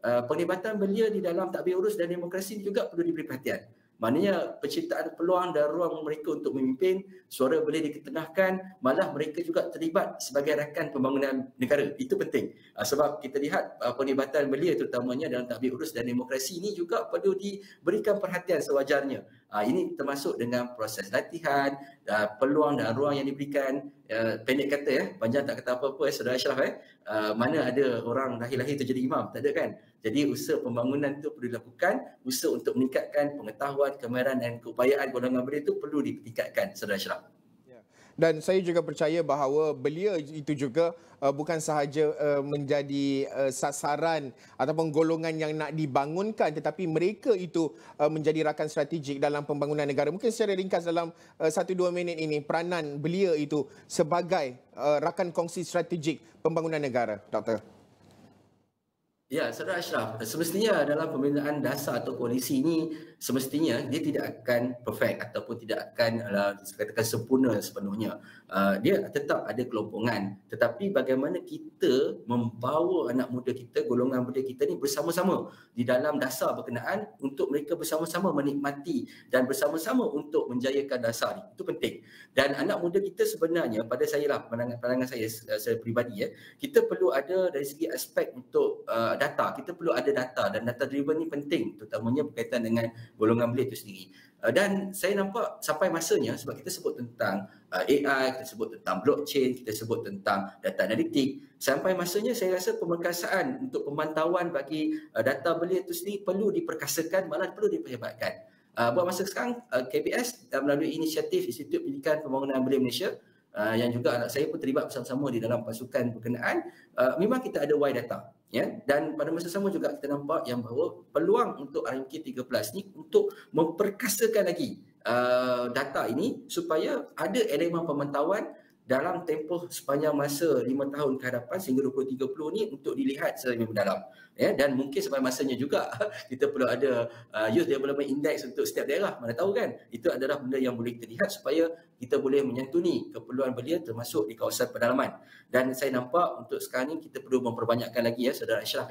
penglibatan belia di dalam tadbir urus dan demokrasi juga perlu diberi perhatian. Maknanya penciptaan peluang dan ruang mereka untuk memimpin, suara belia diketengahkan, malah mereka juga terlibat sebagai rakan pembangunan negara. Itu penting. Sebab kita lihat penglibatan belia terutamanya dalam tadbir urus dan demokrasi ini juga perlu diberikan perhatian sewajarnya. Ini termasuk dengan proses latihan, peluang dan ruang yang diberikan. Pendek kata panjang tak kata apa-apa Saudara Asyraf mana ada orang lahir-lahir tu jadi imam, tak ada kan. Jadi usaha pembangunan itu perlu dilakukan, usaha untuk meningkatkan pengetahuan, kemahiran dan keupayaan golongan belia itu perlu ditingkatkan Saudara Asyraf. Dan saya juga percaya bahawa belia itu juga bukan sahaja menjadi sasaran ataupun golongan yang nak dibangunkan, tetapi mereka itu menjadi rakan strategik dalam pembangunan negara. Mungkin secara ringkas dalam 1-2 minit ini, peranan belia itu sebagai rakan kongsi strategik pembangunan negara, Doktor. Ya, Saudara Asyraf, semestinya dalam pembinaan dasar atau polisi ini, semestinya dia tidak akan perfect ataupun tidak akan dikatakan sempurna sepenuhnya. Dia tetap ada kelompongan. Tetapi bagaimana kita membawa anak muda kita, golongan belia kita ni bersama-sama di dalam dasar berkenaan untuk mereka bersama-sama menikmati dan bersama-sama untuk menjayakan dasar ni. Itu penting. Dan anak muda kita sebenarnya, pada saya lah, pandangan saya peribadi kita perlu ada dari segi aspek untuk data. Kita perlu ada data dan data driven ni penting, terutamanya berkaitan dengan golongan belia itu sendiri. Dan saya nampak sampai masanya, sebab kita sebut tentang AI, kita sebut tentang blockchain, kita sebut tentang data analitik, sampai masanya saya rasa pemerkasaan untuk pemantauan bagi data belia itu sendiri perlu diperkasakan, malah perlu diperhebatkan. Buat masa sekarang KBS melalui inisiatif Institut Pendidikan Pembangunan Belia Malaysia, yang juga anak saya pun terlibat bersama-sama di dalam pasukan berkenaan, memang kita ada Y data. Dan pada masa sama juga kita nampak yang bahawa peluang untuk RMK 13 ni untuk memperkasakan lagi data ini supaya ada elemen pemantauan dalam tempoh sepanjang masa 5 tahun ke hadapan sehingga 2030 ni untuk dilihat secara lebih mendalam. Dan mungkin sampai masanya juga kita perlu ada Youth Development Index untuk setiap daerah, mana tahu kan. Itu adalah benda yang boleh kita lihat supaya kita boleh menyantuni keperluan belia termasuk di kawasan pedalaman. Dan saya nampak untuk sekarang ni kita perlu memperbanyakkan lagi Saudara Asyraf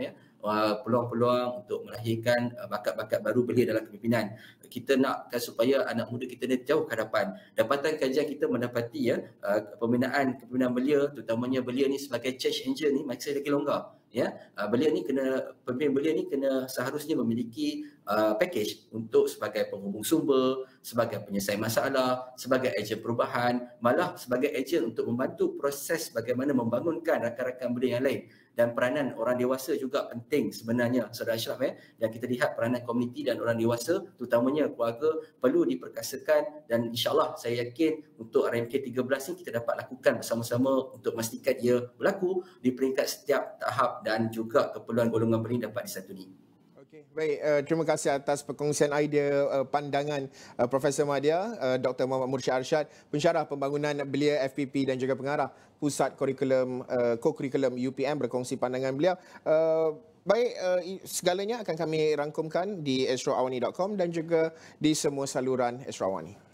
peluang-peluang untuk melahirkan bakat-bakat baru belia dalam kepimpinan. Kita nakkan supaya anak muda kita ni jauh ke hadapan. Dapatan kajian kita mendapati pembinaan kepimpinan belia, terutamanya belia ni sebagai change engine ni masih lagi longgar. ya, pemimpin belia ni kena seharusnya memiliki package untuk sebagai penghubung sumber, sebagai penyelesai masalah, sebagai ejen perubahan, malah sebagai ejen untuk membantu proses bagaimana membangunkan rakan-rakan belia yang lain. Dan peranan orang dewasa juga penting sebenarnya, Saudara Asyraf, dan kita lihat peranan komuniti dan orang dewasa, terutamanya keluarga, perlu diperkasakan, dan insyaAllah saya yakin untuk RMK 13 ni kita dapat lakukan bersama-sama untuk memastikan ia berlaku di peringkat setiap tahap dan juga keperluan golongan belia dapat disantuni. Okey, baik. Terima kasih atas perkongsian idea pandangan Profesor Madya, Dr. Muhammad Mursyid Arsyad, pensyarah pembangunan belia FPP dan juga pengarah Pusat Kurikulum Co-Kurikulum UPM, berkongsi pandangan beliau. Baik, segalanya akan kami rangkumkan di astroawani.com dan juga di semua saluran Astro Awani.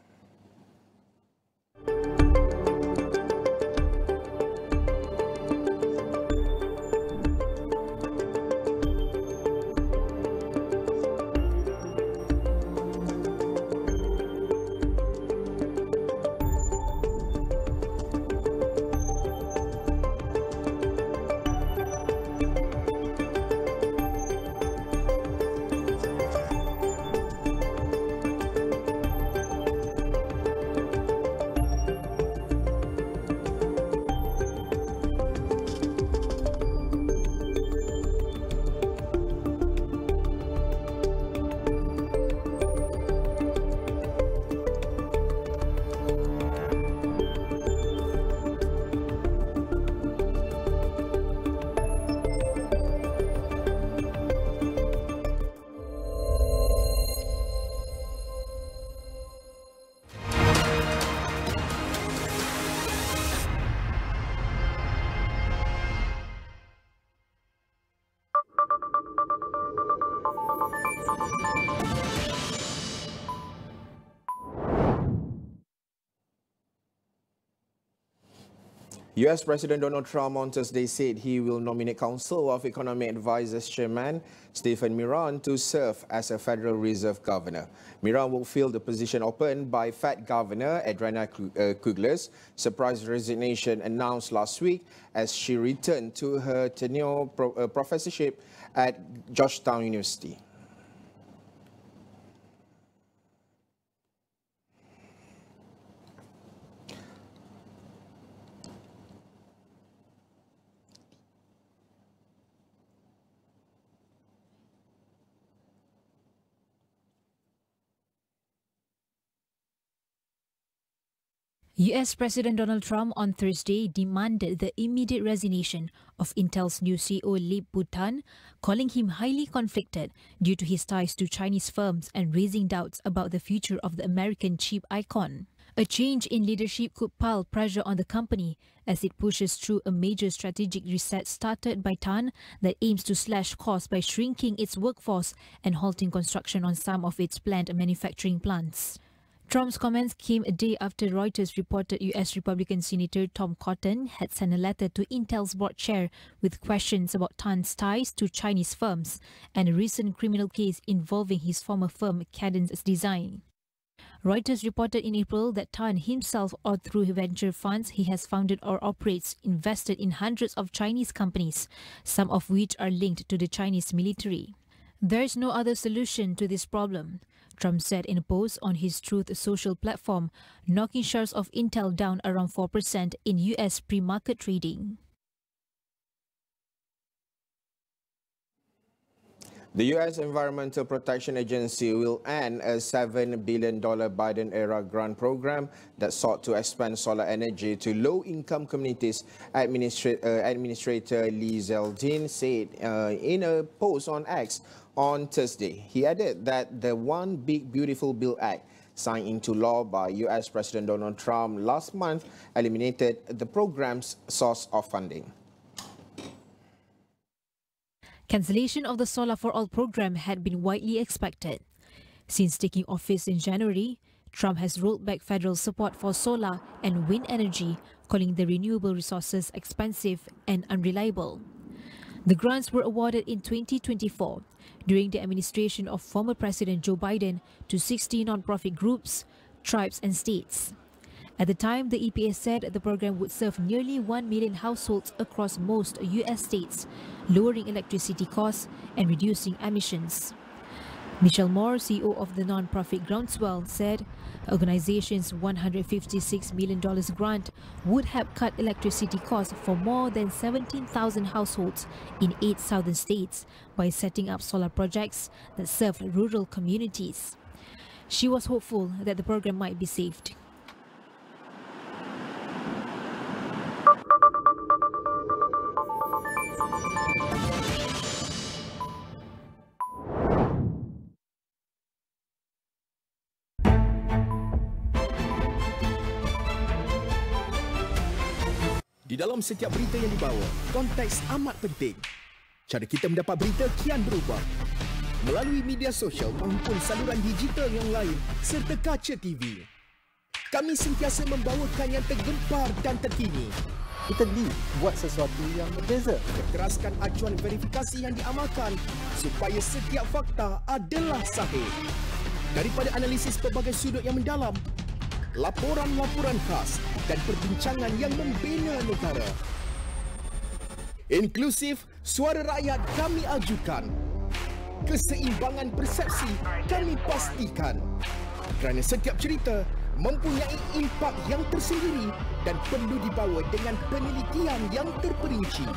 US President Donald Trump on Thursday said he will nominate Council of Economic Advisors Chairman Stephen Miran to serve as a Federal Reserve Governor. Miran will fill the position opened by Fed Governor Adriana Kugler's surprise resignation announced last week as she returned to her tenure professorship at Georgetown University. US President Donald Trump on Thursday demanded the immediate resignation of Intel's new CEO Lip-Bu Tan, calling him highly conflicted due to his ties to Chinese firms and raising doubts about the future of the American chip icon. A change in leadership could pile pressure on the company as it pushes through a major strategic reset started by Tan that aims to slash costs by shrinking its workforce and halting construction on some of its planned manufacturing plants. Trump's comments came a day after Reuters reported US Republican Senator Tom Cotton had sent a letter to Intel's board chair with questions about Tan's ties to Chinese firms and a recent criminal case involving his former firm Cadence Design. Reuters reported in April that Tan himself, or through venture funds he has founded or operates, invested in hundreds of Chinese companies, some of which are linked to the Chinese military. There is no other solution to this problem, Trump said in a post on his Truth Social platform, knocking shares of Intel down around 4% in US pre-market trading. The US Environmental Protection Agency will end a $7 billion Biden-era grant program that sought to expand solar energy to low-income communities, Administrator Lee Zeldin said in a post on X on Thursday. He added that the One Big Beautiful Bill Act, signed into law by US President Donald Trump last month, eliminated the program's source of funding. Cancellation of the Solar for All program had been widely expected. Since taking office in January, Trump has rolled back federal support for solar and wind energy, calling the renewable resources expensive and unreliable. The grants were awarded in 2024 during the administration of former President Joe Biden to 60 non-profit groups, tribes and states. At the time, the EPA said the program would serve nearly 1 million households across most US states, lowering electricity costs and reducing emissions. Michelle Moore, CEO of the non-profit Groundswell, said the organization's $156 million grant would help cut electricity costs for more than 17,000 households in 8 southern states by setting up solar projects that serve rural communities. She was hopeful that the program might be saved. Di dalam setiap berita yang dibawa, konteks amat penting. Cara kita mendapat berita kian berubah. Melalui media sosial maupun saluran digital yang lain serta kaca TV. Kami sentiasa membawakan yang tergempar dan terkini. Kita buat sesuatu yang berbeza. Berteraskan acuan verifikasi yang diamalkan supaya setiap fakta adalah sahih. Daripada analisis pelbagai sudut yang mendalam, laporan-laporan khas dan perbincangan yang membina negara. Inklusif, suara rakyat kami ajukan. Keseimbangan persepsi kami pastikan. Kerana setiap cerita mempunyai impak yang tersendiri dan perlu dibawa dengan penelitian yang terperinci.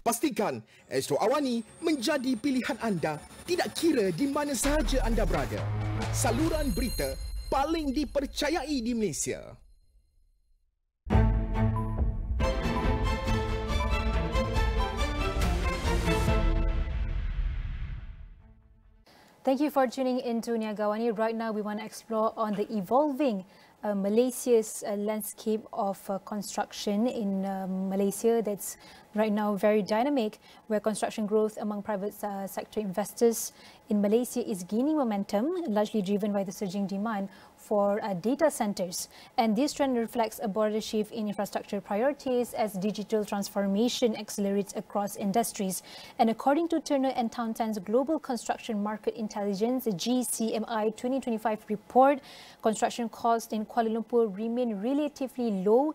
Pastikan Astro AWANI menjadi pilihan anda tidak kira di mana sahaja anda berada. Saluran berita paling dipercayai di Malaysia. Thank you for tuning in to Niaga AWANI. Right now, we want to explore on the evolving Malaysia's landscape of construction in Malaysia that's right now very dynamic, where construction growth among private sector investors in Malaysia is gaining momentum, largely driven by the surging demand for data centers. And this trend reflects a broader shift in infrastructure priorities as digital transformation accelerates across industries. And according to Turner & Townsend's Global Construction Market Intelligence GCMI 2025 report, construction costs in Kuala Lumpur remain relatively low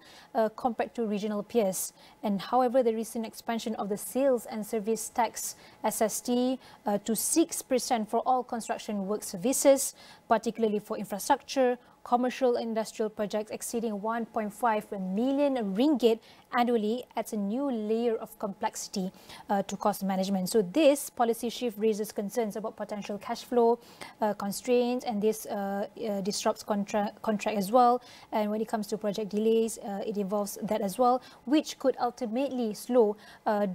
compared to regional peers. And however, the recent expansion of the sales and service tax SST to 6% for all construction work services, particularly for infrastructure, commercial and industrial projects exceeding 1.5 million ringgit annually adds a new layer of complexity to cost management. So this policy shift raises concerns about potential cash flow constraints, and this disrupts contract as well. And when it comes to project delays, it involves that as well, which could ultimately slow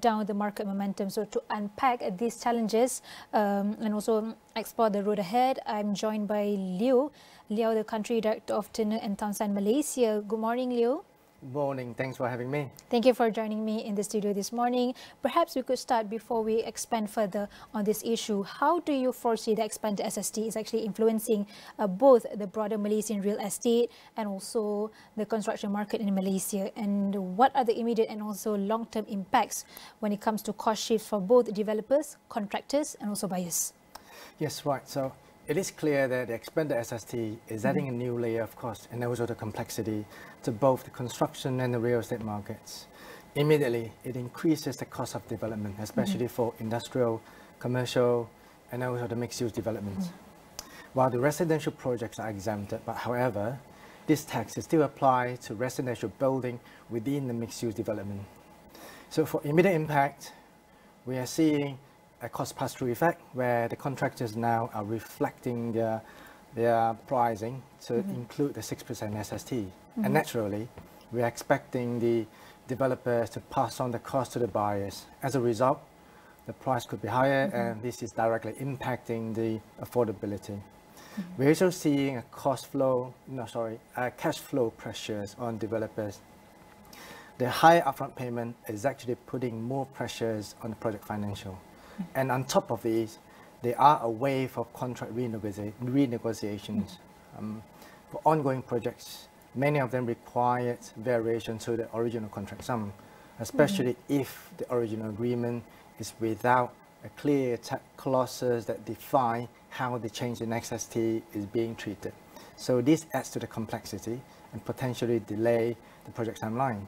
down the market momentum. So to unpack these challenges and also explore the road ahead, I'm joined by Leo, the Country Director of Turner & Townsend Malaysia. Good morning, Leo. Morning, thanks for having me. Thank you for joining me in the studio this morning. Perhaps we could start before we expand further on this issue. How do you foresee the expanded SST is actually influencing both the broader Malaysian real estate and also the construction market in Malaysia? And what are the immediate and also long-term impacts when it comes to cost shifts for both developers, contractors and also buyers? Yes, right. So it is clear that the expanded SST is adding a new layer of cost and also the complexity to both the construction and the real estate markets. Immediately, it increases the cost of development, especially for industrial, commercial, and also the mixed-use developments. While the residential projects are exempted, but however, this tax is still applied to residential building within the mixed-use development. So for immediate impact, we are seeing a cost pass-through effect where the contractors now are reflecting their pricing to include the 6% SST. And naturally, we are expecting the developers to pass on the cost to the buyers. As a result, the price could be higher and this is directly impacting the affordability. We're also seeing a cash flow pressures on developers. The higher upfront payment is actually putting more pressures on the project financial. And on top of these, there are a wave of contract renegotiations. For ongoing projects, many of them require variation to the original contract sum, especially if the original agreement is without a clear clauses that define how the change in SST is being treated. So this adds to the complexity and potentially delay the project timeline.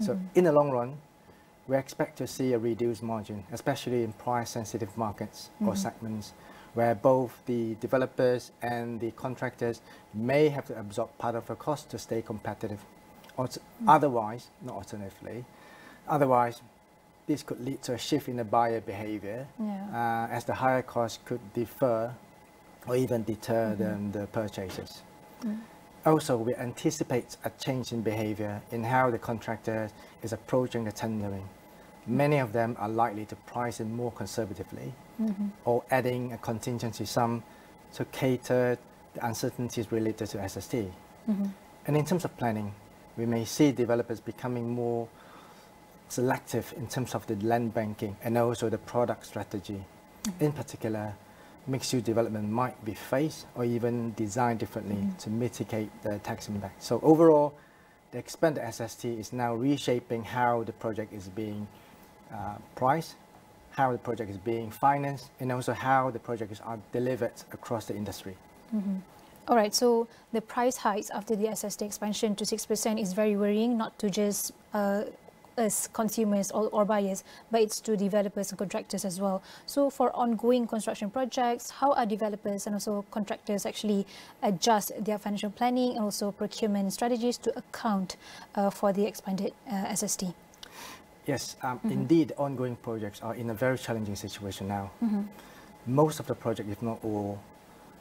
So in the long run, we expect to see a reduced margin, especially in price-sensitive markets or segments, where both the developers and the contractors may have to absorb part of the cost to stay competitive. Otherwise, not alternatively, otherwise, this could lead to a shift in the buyer behavior, as the higher cost could defer or even deter the purchases. Also, we anticipate a change in behavior in how the contractor is approaching the tendering. Many of them are likely to price in more conservatively or adding a contingency sum to cater the uncertainties related to SST. And in terms of planning, we may see developers becoming more selective in terms of the land banking and also the product strategy. In particular, mixed-use development might be phased or even designed differently to mitigate the tax impact. So overall, the expanded SST is now reshaping how the project is being priced, how the project is being financed, and also how the projects are delivered across the industry. All right, so the price hikes after the SST expansion to 6% is very worrying, not to just us consumers or buyers, but it's to developers and contractors as well. So for ongoing construction projects, how are developers and also contractors actually adjust their financial planning and also procurement strategies to account for the expanded SST? Yes, indeed, ongoing projects are in a very challenging situation now. Most of the projects, if not all,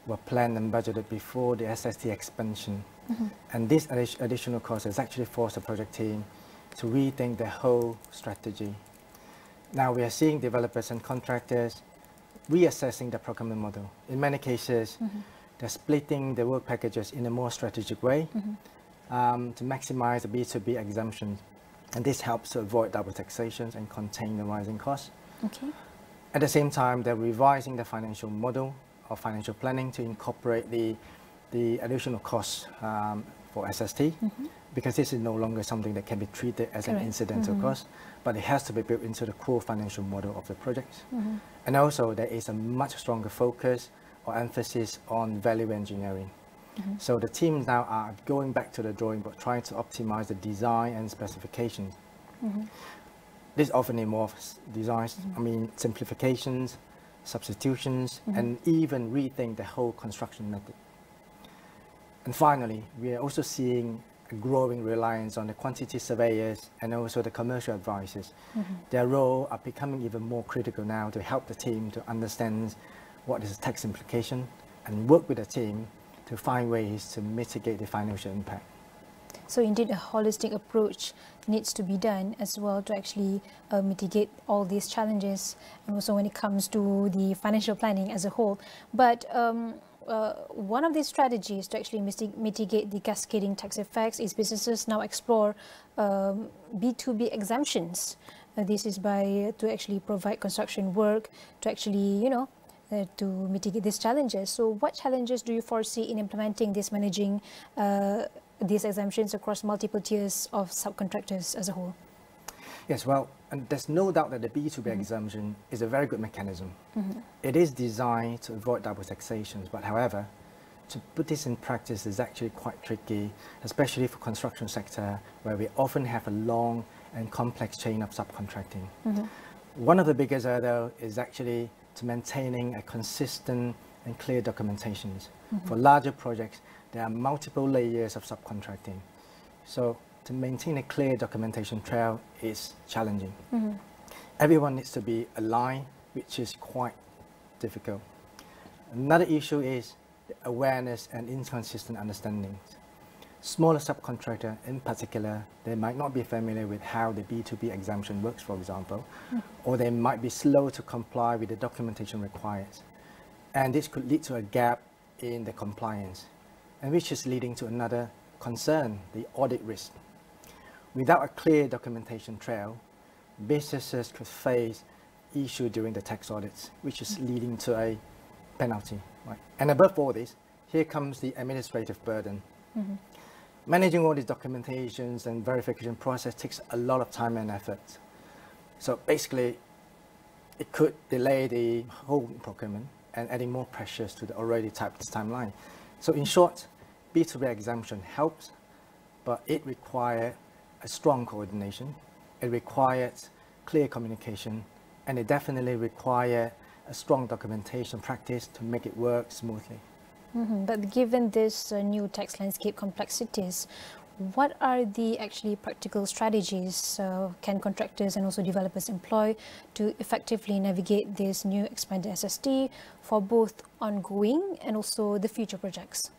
were planned and budgeted before the SST expansion. And this additional cost has actually forced the project team to rethink the whole strategy. Now we are seeing developers and contractors reassessing the procurement model. In many cases, they're splitting the work packages in a more strategic way to maximize the B2B exemptions. And this helps to avoid double taxations and contain the rising costs. At the same time, they're revising the financial model or financial planning to incorporate the additional costs for SST, because this is no longer something that can be treated as an incidental cost, but it has to be built into the core financial model of the project. And also, there is a much stronger focus or emphasis on value engineering. So the teams now are going back to the drawing board, trying to optimize the design and specifications. This often involves designs, simplifications, substitutions, and even rethink the whole construction method. And finally, we are also seeing a growing reliance on the quantity surveyors and also the commercial advisors. Their role are becoming even more critical now to help the team to understand what is the tax implication and work with the team to find ways to mitigate the financial impact. So indeed, a holistic approach needs to be done as well to actually mitigate all these challenges, and also when it comes to the financial planning as a whole. But one of these strategies to actually mitigate the cascading tax effects is businesses now explore B2B exemptions. This is to actually provide construction work to actually, to mitigate these challenges. So what challenges do you foresee in implementing this, managing these exemptions across multiple tiers of subcontractors as a whole? Yes, well, and there's no doubt that the B2B exemption is a very good mechanism. It is designed to avoid double taxations, but however, to put this in practice is actually quite tricky, especially for construction sector, where we often have a long and complex chain of subcontracting. One of the biggest hurdles is actually to maintaining a consistent and clear documentations. For larger projects, there are multiple layers of subcontracting. So to maintain a clear documentation trail is challenging. Everyone needs to be aligned, which is quite difficult. Another issue is the awareness and inconsistent understandings. Smaller subcontractor in particular, they might not be familiar with how the B2B exemption works, for example, or they might be slow to comply with the documentation required. And this could lead to a gap in the compliance, and which is leading to another concern, the audit risk. Without a clear documentation trail, businesses could face issues during the tax audits, which is leading to a penalty. And above all this, here comes the administrative burden. Managing all these documentations and verification process takes a lot of time and effort. So basically, it could delay the whole procurement and adding more pressures to the already tight timeline. So in short, B2B exemption helps, but it requires a strong coordination. It requires clear communication, and it definitely requires a strong documentation practice to make it work smoothly. But given this new tax landscape complexities, what are the actually practical strategies can contractors and also developers employ to effectively navigate this new expanded SST for both ongoing and also the future projects?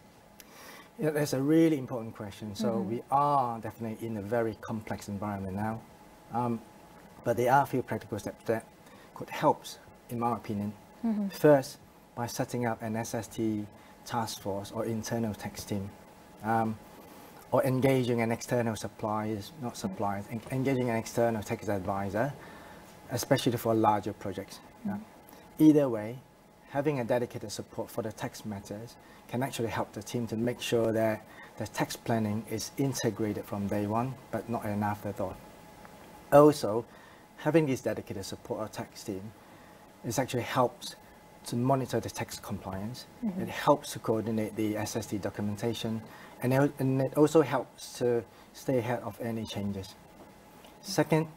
Yeah, that's a really important question. So we are definitely in a very complex environment now, but there are a few practical steps that could help, in my opinion. First, by setting up an SST task force or internal tax team, or engaging an external engaging an external tax advisor, especially for larger projects. Either way, having a dedicated support for the tax matters can actually help the team to make sure that the tax planning is integrated from day one, but not an afterthought. Also, having this dedicated support or tax team actually helps to monitor the tax compliance. It helps to coordinate the SST documentation, and it also helps to stay ahead of any changes. Second,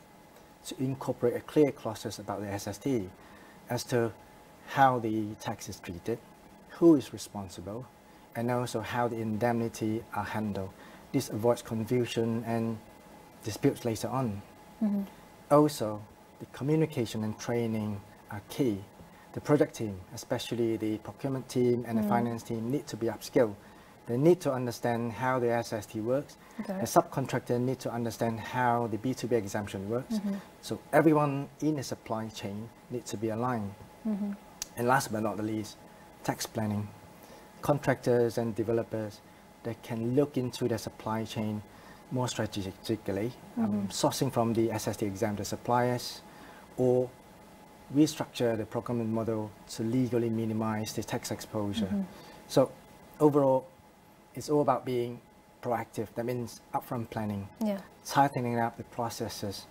to incorporate a clear clauses about the SST as to how the tax is treated, who is responsible, and also how the indemnity are handled. This avoids confusion and disputes later on. Also, the communication and training are key. The project team, especially the procurement team and the finance team, need to be upskilled. They need to understand how the SST works. The subcontractor need to understand how the B2B exemption works. So everyone in the supply chain needs to be aligned. And last but not the least, tax planning. Contractors and developers, they can look into their supply chain more strategically, sourcing from the SST exempted suppliers, or restructure the procurement model to legally minimize the tax exposure. So overall, it's all about being proactive. That means upfront planning, tightening up the processes,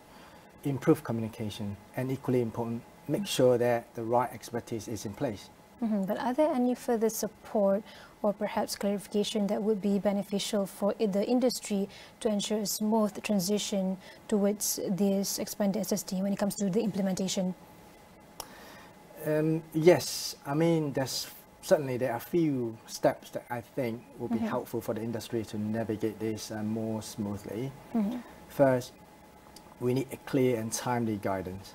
improve communication, and equally important, make sure that the right expertise is in place. But are there any further support or perhaps clarification that would be beneficial for the industry to ensure a smooth transition towards this expanded SST when it comes to the implementation? Yes, I mean, there are a few steps that I think will be helpful for the industry to navigate this more smoothly. First, we need a clear and timely guidance.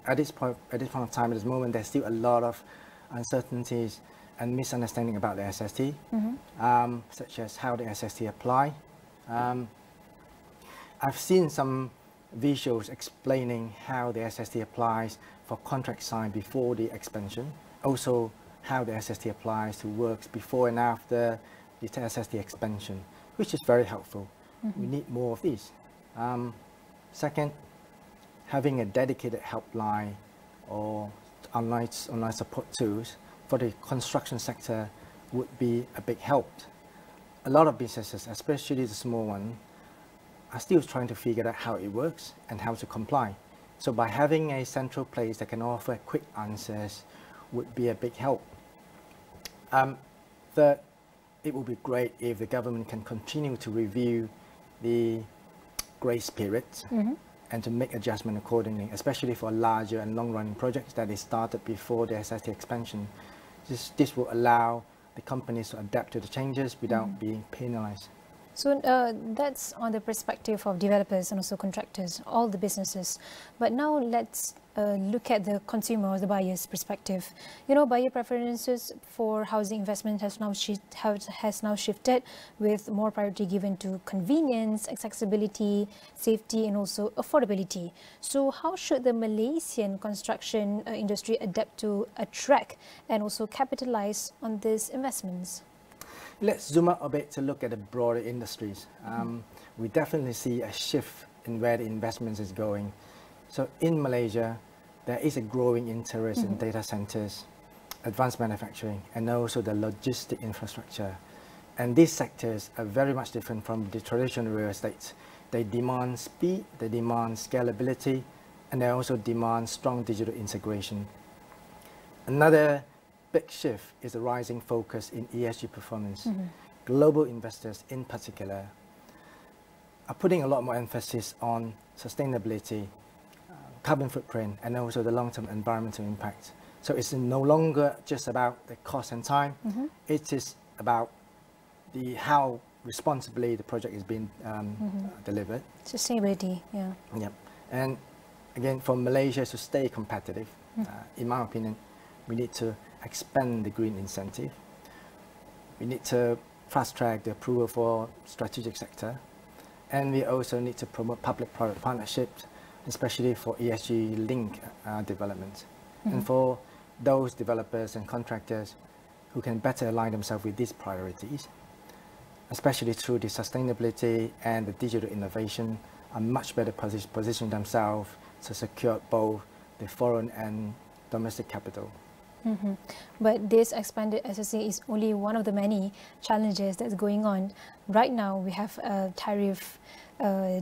At this point of time, at this moment, there's still a lot of uncertainties and misunderstanding about the SST, such as how the SST apply. I've seen some visuals explaining how the SST applies for contract signed before the expansion, also how the SST applies to works before and after the SST expansion, which is very helpful. We need more of these. Second, having a dedicated helpline or online support tools for the construction sector would be a big help. A lot of businesses, especially the small ones, are still trying to figure out how it works and how to comply. So by having a central place that can offer quick answers would be a big help. Third, it would be great if the government can continue to review the grace periods and to make adjustment accordingly, especially for larger and long-running projects that is started before the SST expansion. This will allow the companies to adapt to the changes without being penalized. So that's on the perspective of developers and also contractors, all the businesses. But now let's look at the consumer or the buyer's perspective. You know, buyer preferences for housing investment has now shifted, with more priority given to convenience, accessibility, safety, and also affordability. So how should the Malaysian construction industry adapt to attract and also capitalize on these investments? Let's zoom out a bit to look at the broader industries. We definitely see a shift in where the investments is going. So in Malaysia, there is a growing interest in data centers, advanced manufacturing, and also the logistic infrastructure. And these sectors are very much different from the traditional real estate. They demand speed, they demand scalability, and they also demand strong digital integration. Another big shift is the rising focus in ESG performance. global investors in particular are putting a lot more emphasis on sustainability, carbon footprint, and also the long-term environmental impact. So it's no longer just about the cost and time. It is about how responsibly the project is being delivered. Sustainability, yeah. Yep. And again, for Malaysia to stay competitive, in my opinion, we need to expand the green incentive. We need to fast-track the approval for strategic sector. And we also need to promote public-private partnerships, especially for ESG-linked development. And for those developers and contractors who can better align themselves with these priorities, especially through the sustainability and the digital innovation, are much better position themselves to secure both the foreign and domestic capital. But this expanded SSA is only one of the many challenges that's going on. Right now, we have tariff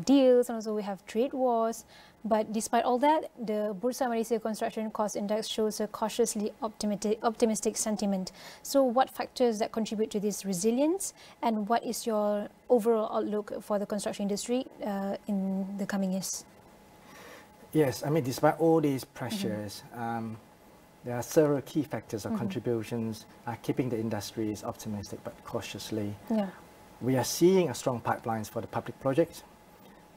deals, and also we have trade wars. But despite all that, the Bursa Malaysia Construction Cost Index shows a cautiously optimistic sentiment. So what factors that contribute to this resilience, and what is your overall outlook for the construction industry in the coming years? Yes, I mean, despite all these pressures, there are several key factors or contributions keeping the industries optimistic but cautiously. Yeah. We are seeing a strong pipelines for the public projects.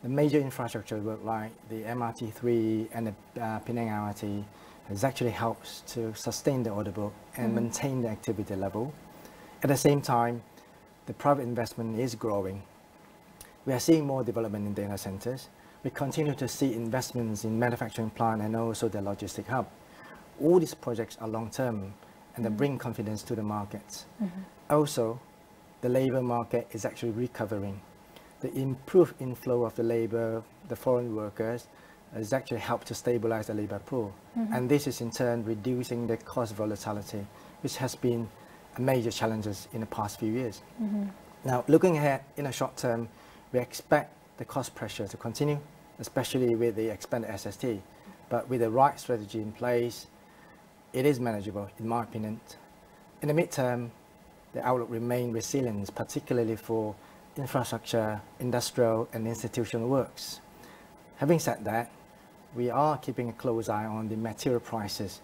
The major infrastructure work like the MRT3 and the Penang LRT has actually helped to sustain the order book and maintain the activity level. At the same time, the private investment is growing. We are seeing more development in data centers. We continue to see investments in manufacturing plant and also the logistic hub. All these projects are long-term and they bring confidence to the markets. Also, the labour market is actually recovering. The improved inflow of the labour, the foreign workers, has actually helped to stabilise the labour pool. And this is in turn reducing the cost volatility, which has been a major challenge in the past few years. Now, looking ahead in a short term, we expect the cost pressure to continue, especially with the expanded SST. But with the right strategy in place, it is manageable, in my opinion. In the midterm, the outlook remains resilient, particularly for infrastructure, industrial and institutional works. Having said that, we are keeping a close eye on the material prices,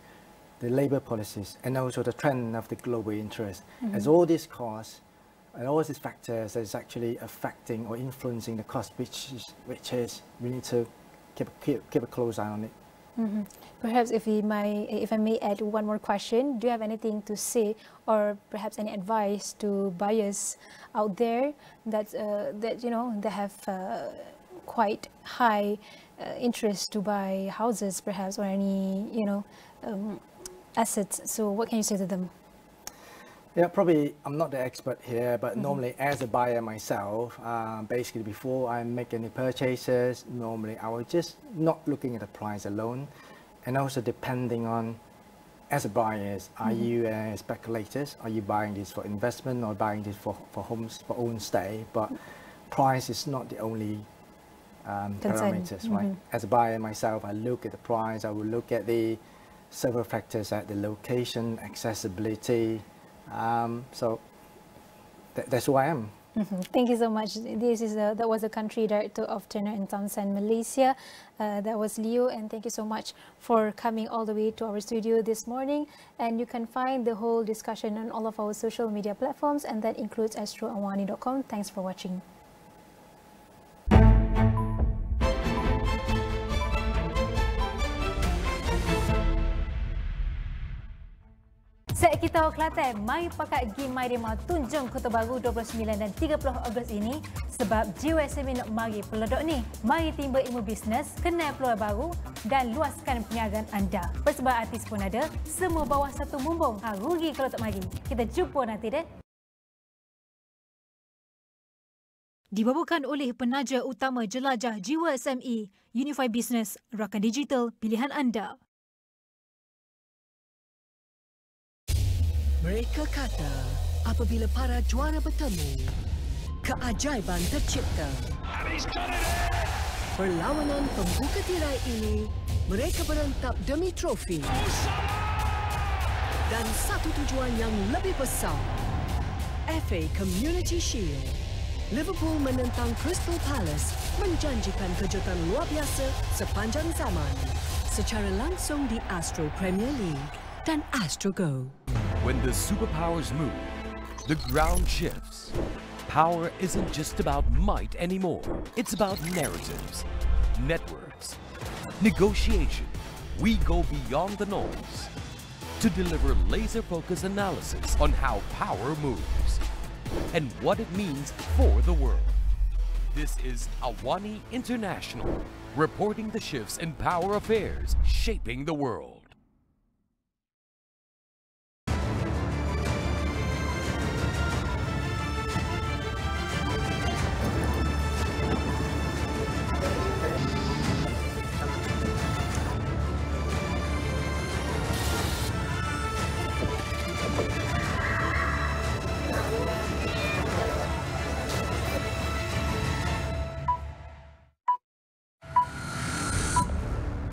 the labour policies, and also the trend of the global interest, as all these costs and all these factors is actually affecting or influencing the cost, which is we need to keep a close eye on it. Perhaps if I may add one more question, do you have anything to say or perhaps any advice to buyers out there that they have quite high interest to buy houses perhaps, or any assets? So what can you say to them? Yeah, probably I'm not the expert here, but normally as a buyer myself, basically before I make any purchases, normally I will just not looking at the price alone, and also depending on, as a buyer, are you speculators? Are you buying this for investment or buying this for homes, for own stay? But price is not the only parameters, right? As a buyer myself, I look at the price, I will look at the several factors like the location, accessibility. So that's who I am. Thank you so much. That was the country director of Turner & Townsend Malaysia. That was Leo, and thank you so much for coming all the way to our studio this morning. And you can find the whole discussion on all of our social media platforms, and that includes astroawani.com. Thanks for watching. Set kita Kelantan, mari pakat pergi Mairima Tunjung Kota Baru 29 dan 30 Ogos ini sebab GWSM nak mari pelodok ni. Mari timba ilmu bisnes, kenal peluang baru dan luaskan perniagaan anda. Persebaran artis pun ada, semua bawah satu bumbung. Rugi kalau tak mari. Kita jumpa nanti deh. Dibawakan oleh penaja utama jelajah Jiwa SME, Unify Business, rakan digital pilihan anda. Mereka kata apabila para juara bertemu, keajaiban tercipta. Perlawanan pembuka tirai ini, mereka berentap demi trofi dan satu tujuan yang lebih besar. FA Community Shield. Liverpool menentang Crystal Palace menjanjikan kejutan luar biasa sepanjang zaman. Secara langsung di Astro Premier League dan Astro Go. When the superpowers move, the ground shifts. Power isn't just about might anymore. It's about narratives, networks, negotiation. We go beyond the noise to deliver laser-focused analysis on how power moves and what it means for the world. This is AWANI International, reporting the shifts in power affairs shaping the world.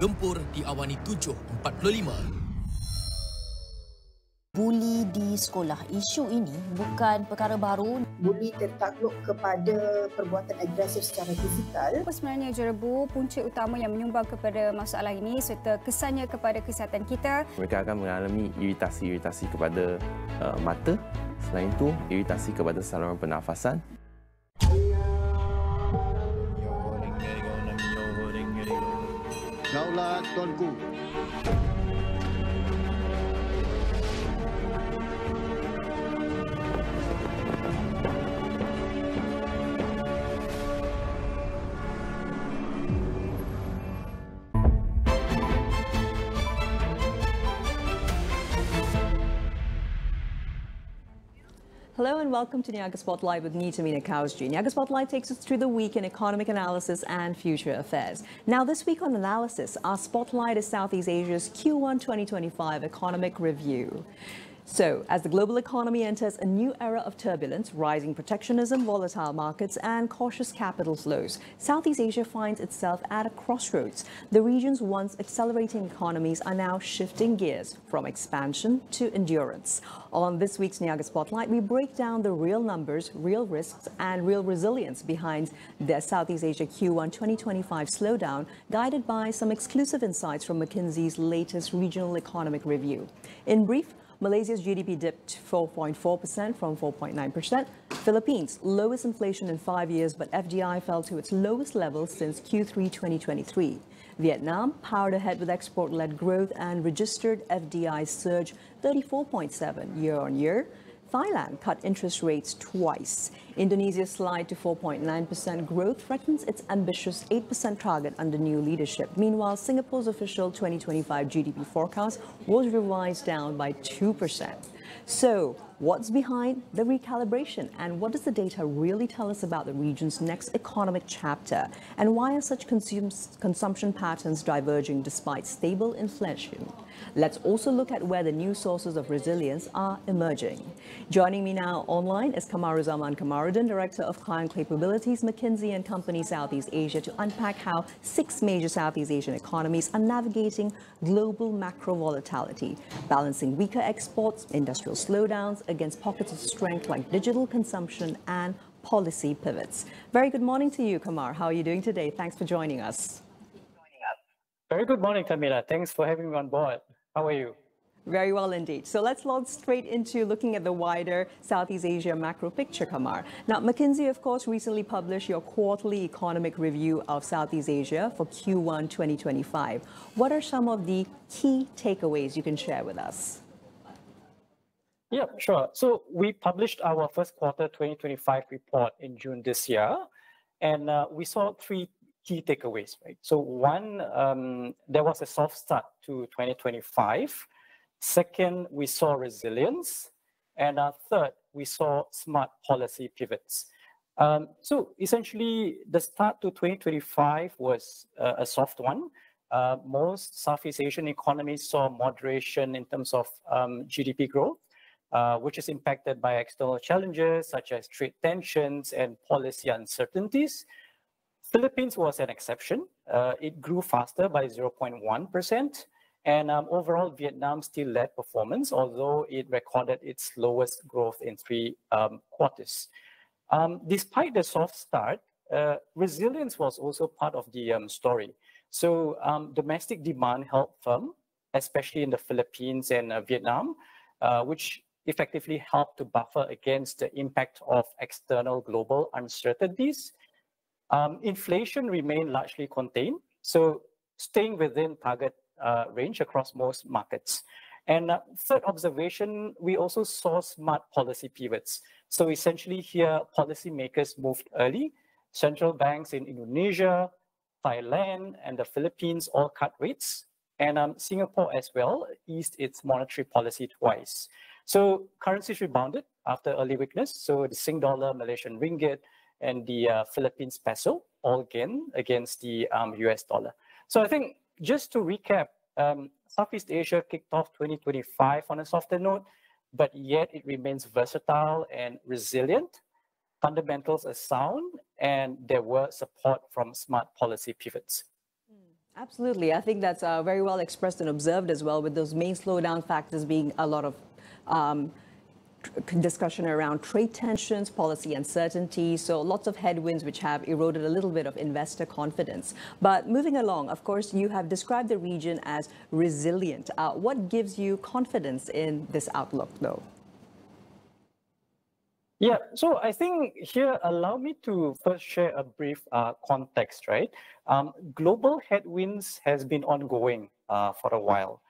Gempur di AWANI 7.45. Buli di sekolah. Isu ini bukan perkara baru. Buli tertakluk kepada perbuatan agresif secara fizikal. Apa sebenarnya Jerabu punca utama yang menyumbang kepada masalah ini serta kesannya kepada kesihatan kita? Mereka akan mengalami iritasi-iritasi kepada mata. Selain itu, iritasi kepada saluran pernafasan. Daulat Tuanku. Hello and welcome to Niaga Spotlight with me, Tehmina Kaoosji. Niaga Spotlight takes us through the week in economic analysis and future affairs. Now, this week on analysis, our spotlight is Southeast Asia's Q1 2025 economic review. So, as the global economy enters a new era of turbulence, rising protectionism, volatile markets, and cautious capital flows, Southeast Asia finds itself at a crossroads. The region's once accelerating economies are now shifting gears from expansion to endurance. On this week's Niaga Spotlight, we break down the real numbers, real risks, and real resilience behind the Southeast Asia Q1 2025 slowdown, guided by some exclusive insights from McKinsey's latest regional economic review. In brief, Malaysia's GDP dipped 4.4% from 4.9%. Philippines, lowest inflation in 5 years, but FDI fell to its lowest level since Q3 2023. Vietnam powered ahead with export-led growth and registered FDI surge 34.7% year-on-year. Thailand cut interest rates twice. Indonesia's slide to 4.9% growth threatens its ambitious 8% target under new leadership. Meanwhile, Singapore's official 2025 GDP forecast was revised down by 2%. So, what's behind the recalibration, and what does the data really tell us about the region's next economic chapter? And why are such consumption patterns diverging despite stable inflation? Let's also look at where the new sources of resilience are emerging. Joining me now online is Kamaruzaman Kamaruddin, Director of Client Capabilities, McKinsey & Company Southeast Asia, to unpack how 6 major Southeast Asian economies are navigating global macro volatility, balancing weaker exports, industrial slowdowns against pockets of strength like digital consumption and policy pivots. Very good morning to you, Kamar. How are you doing today? Thanks for joining us. Very good morning, Nabilah. Thanks for having me on board. How are you? Very well indeed. So let's launch straight into looking at the wider Southeast Asia macro picture, Kamar. Now, McKinsey, of course, recently published your quarterly economic review of Southeast Asia for Q1 2025. What are some of the key takeaways you can share with us? Yeah, sure. So we published our first quarter 2025 report in June this year, and we saw 3 key takeaways, right? So one, there was a soft start to 2025. Second, we saw resilience. And third, we saw smart policy pivots. So essentially, the start to 2025 was a soft one. Most Southeast Asian economies saw moderation in terms of GDP growth, which is impacted by external challenges such as trade tensions and policy uncertainties. Philippines was an exception. It grew faster by 0.1%. And overall, Vietnam still led performance, although it recorded its lowest growth in 3 quarters. Despite the soft start, resilience was also part of the story. So domestic demand held firm, especially in the Philippines and Vietnam, which effectively helped to buffer against the impact of external global uncertainties. Inflation remained largely contained, so staying within target range across most markets. And third observation, we also saw smart policy pivots. So essentially here, policymakers moved early. Central banks in Indonesia, Thailand, and the Philippines all cut rates. And Singapore as well eased its monetary policy twice. So currencies rebounded after early weakness. So the Sing dollar, Malaysian ringgit, and the Philippines peso all gained against the US dollar. So I think just to recap, Southeast Asia kicked off 2025 on a softer note, but yet it remains versatile and resilient. Fundamentals are sound, and there were support from smart policy pivots. Absolutely. I think that's very well expressed and observed as well, with those main slowdown factors being a lot of discussion around trade tensions, policy uncertainty, so lots of headwinds which have eroded a little bit of investor confidence. But moving along, of course, you have described the region as resilient. What gives you confidence in this outlook, though? Yeah, so I think here, allow me to first share a brief context, right? Global headwinds has been ongoing for a while.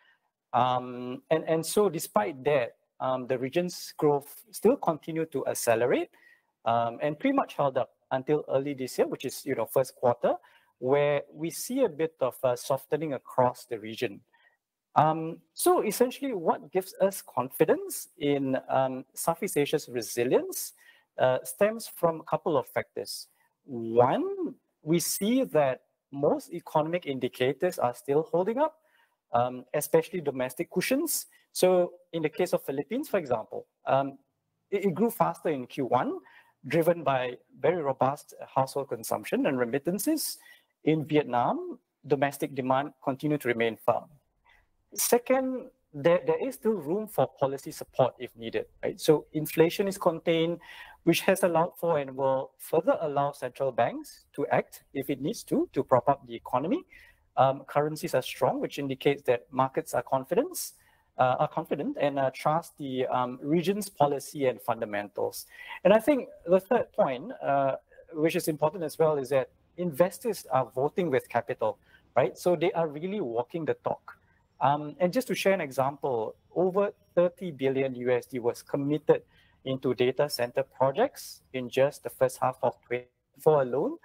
And so despite that, the region's growth still continued to accelerate and pretty much held up until early this year, which is, first quarter, where we see a bit of softening across the region. So essentially, what gives us confidence in Southeast Asia's resilience stems from a couple of factors. One, we see that most economic indicators are still holding up, especially domestic cushions. So in the case of Philippines, for example, it grew faster in Q1, driven by very robust household consumption and remittances. In Vietnam, domestic demand continued to remain firm. Second, there is still room for policy support if needed, right? So inflation is contained, which has allowed for and will further allow central banks to act if it needs to prop up the economy. Currencies are strong, which indicates that markets are confident and trust the region's policy and fundamentals. And I think the third point, which is important as well, is that investors are voting with capital, right? So they are really walking the talk. And just to share an example, over 30 billion USD was committed into data center projects in just the first half of 2024 alone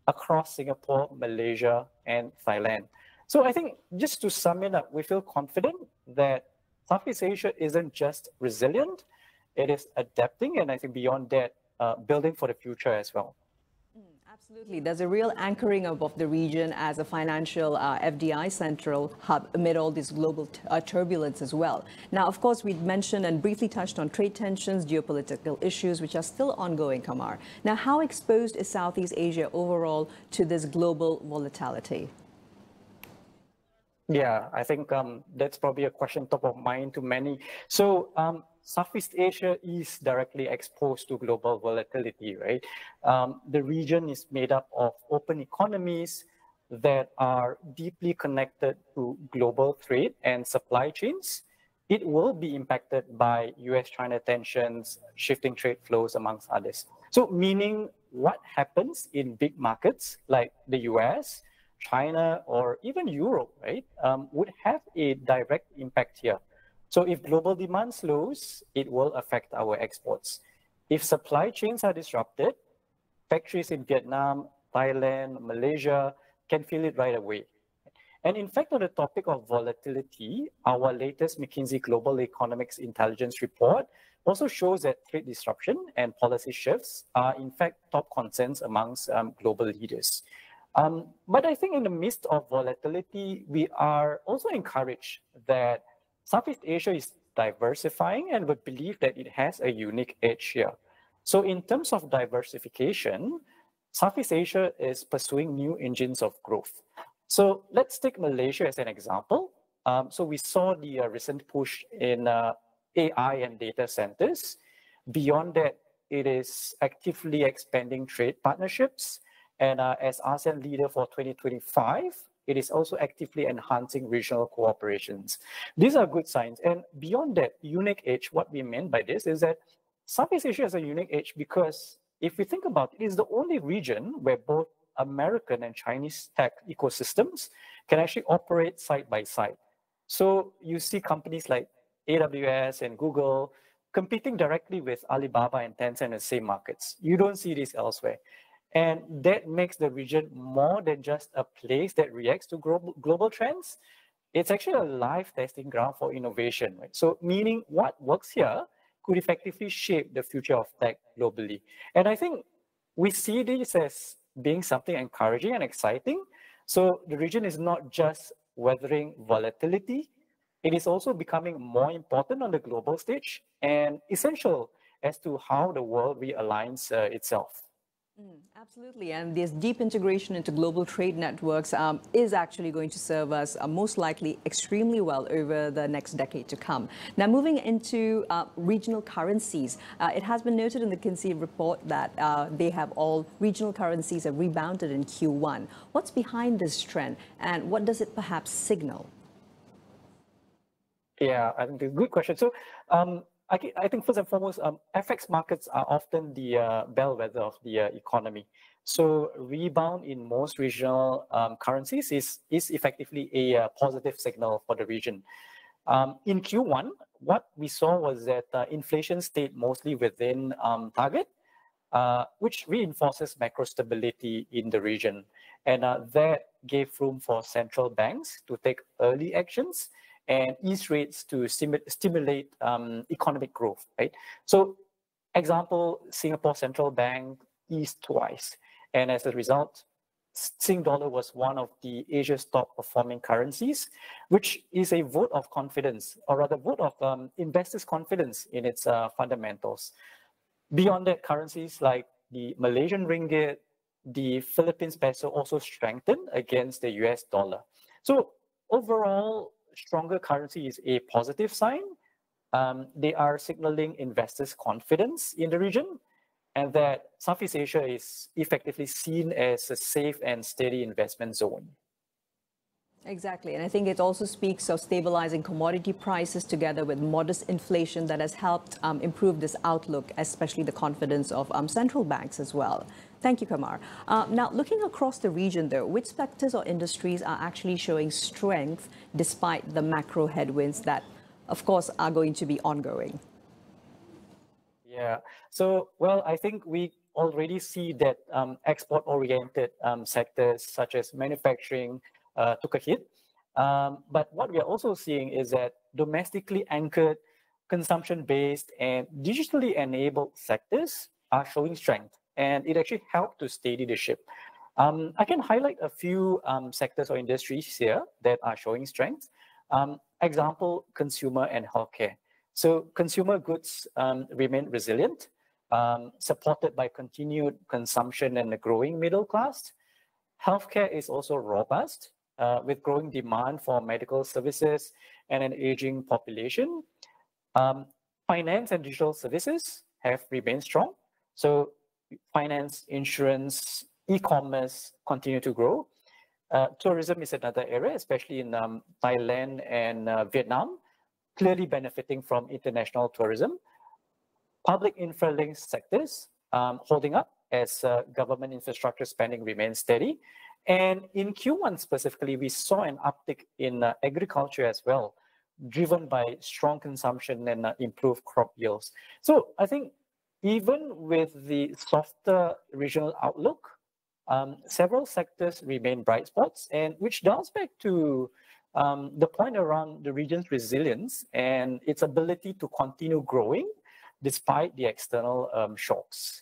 across Singapore, Malaysia, and Thailand. So I think just to sum it up, we feel confident that Southeast Asia isn't just resilient, it is adapting, and I think beyond that, building for the future as well. Absolutely. There's a real anchoring of the region as a financial FDI central hub amid all this global turbulence as well. Now, of course, we'd mentioned and briefly touched on trade tensions, geopolitical issues, which are still ongoing, Kamar. Now, how exposed is Southeast Asia overall to this global volatility? Yeah, I think that's probably a question top of mind to many. So Southeast Asia is directly exposed to global volatility, right? The region is made up of open economies that are deeply connected to global trade and supply chains. It will be impacted by US-China tensions, shifting trade flows, amongst others. So meaning what happens in big markets like the US, China, or even Europe, right, would have a direct impact here. So if global demand slows, it will affect our exports. If supply chains are disrupted, factories in Vietnam, Thailand, Malaysia can feel it right away. And in fact, on the topic of volatility, our latest McKinsey Global Economics Intelligence Report also shows that trade disruption and policy shifts are in fact top concerns amongst global leaders. But I think in the midst of volatility, we are also encouraged that Southeast Asia is diversifying, and we believe that it has a unique edge here. So in terms of diversification, Southeast Asia is pursuing new engines of growth. So let's take Malaysia as an example. So we saw the recent push in AI and data centers. Beyond that, it is actively expanding trade partnerships. And as ASEAN leader for 2025, it is also actively enhancing regional cooperations. These are good signs. And beyond that, unique edge, what we meant by this is that Southeast Asia has a unique edge because if we think about it, it is the only region where both American and Chinese tech ecosystems can actually operate side by side. So you see companies like AWS and Google competing directly with Alibaba and Tencent in the same markets. You don't see this elsewhere. And that makes the region more than just a place that reacts to global trends. It's actually a live testing ground for innovation, right? So meaning what works here could effectively shape the future of tech globally. And I think we see this as being something encouraging and exciting. So the region is not just weathering volatility, it is also becoming more important on the global stage and essential as to how the world realigns itself. Absolutely, and this deep integration into global trade networks is actually going to serve us most likely extremely well over the next decade to come. Now, moving into regional currencies, it has been noted in the Kinsey report that regional currencies have rebounded in Q1. What's behind this trend, and what does it perhaps signal? Yeah, I think it's a good question. So, I think first and foremost, FX markets are often the bellwether of the economy. So rebound in most regional currencies is effectively a positive signal for the region. In Q1, what we saw was that inflation stayed mostly within target, which reinforces macro stability in the region. And that gave room for central banks to take early actions and ease rates to stimulate economic growth, right? So, example, Singapore Central Bank eased twice. And as a result, Sing dollar was one of the Asia's top performing currencies, which is a vote of confidence, or rather vote of investors' confidence in its fundamentals. Beyond that, currencies like the Malaysian ringgit, the Philippines peso also strengthened against the US dollar. So overall, stronger currency is a positive sign. They are signaling investors' confidence in the region and that Southeast Asia is effectively seen as a safe and steady investment zone. Exactly, and I think it also speaks of stabilizing commodity prices together with modest inflation that has helped improve this outlook, especially the confidence of central banks as well. Thank you, Kamar. Now, looking across the region, though, which sectors or industries are actually showing strength despite the macro headwinds that, of course, are going to be ongoing? Yeah, so, well, I think we already see that export-oriented sectors such as manufacturing took a hit. But what we are also seeing is that domestically anchored, consumption-based and digitally enabled sectors are showing strength, and it actually helped to steady the ship. I can highlight a few sectors or industries here that are showing strength. Example, consumer and healthcare. So consumer goods remain resilient, supported by continued consumption and a growing middle class. Healthcare is also robust, with growing demand for medical services and an aging population. Finance and digital services have remained strong. So finance, insurance, e-commerce continue to grow. Tourism is another area, especially in Thailand and Vietnam, clearly benefiting from international tourism. Public infra-linked sectors holding up as government infrastructure spending remains steady. And in Q1 specifically, we saw an uptick in agriculture as well, driven by strong consumption and improved crop yields. So I think even with the softer regional outlook, several sectors remain bright spots, and which does back to the point around the region's resilience and its ability to continue growing despite the external shocks.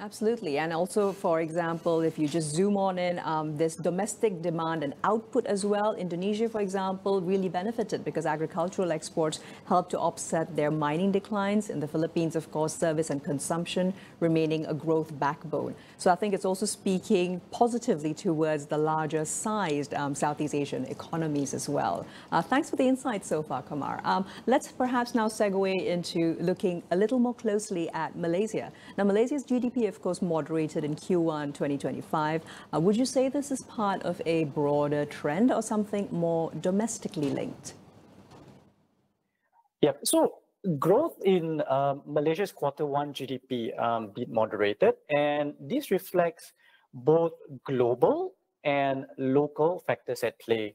Absolutely. And also, for example, if you just zoom on in, this domestic demand and output as well. Indonesia, for example, really benefited because agricultural exports helped to offset their mining declines. In the Philippines, of course, service and consumption remaining a growth backbone. So I think it's also speaking positively towards the larger sized Southeast Asian economies as well. Thanks for the insight so far, Kamar. Let's perhaps now segue into looking a little more closely at Malaysia. Now, Malaysia's GDP, of course, moderated in Q1 2025. Would you say this is part of a broader trend or something more domestically linked? Yeah, so growth in Malaysia's Q1 GDP did moderated, and this reflects both global and local factors at play.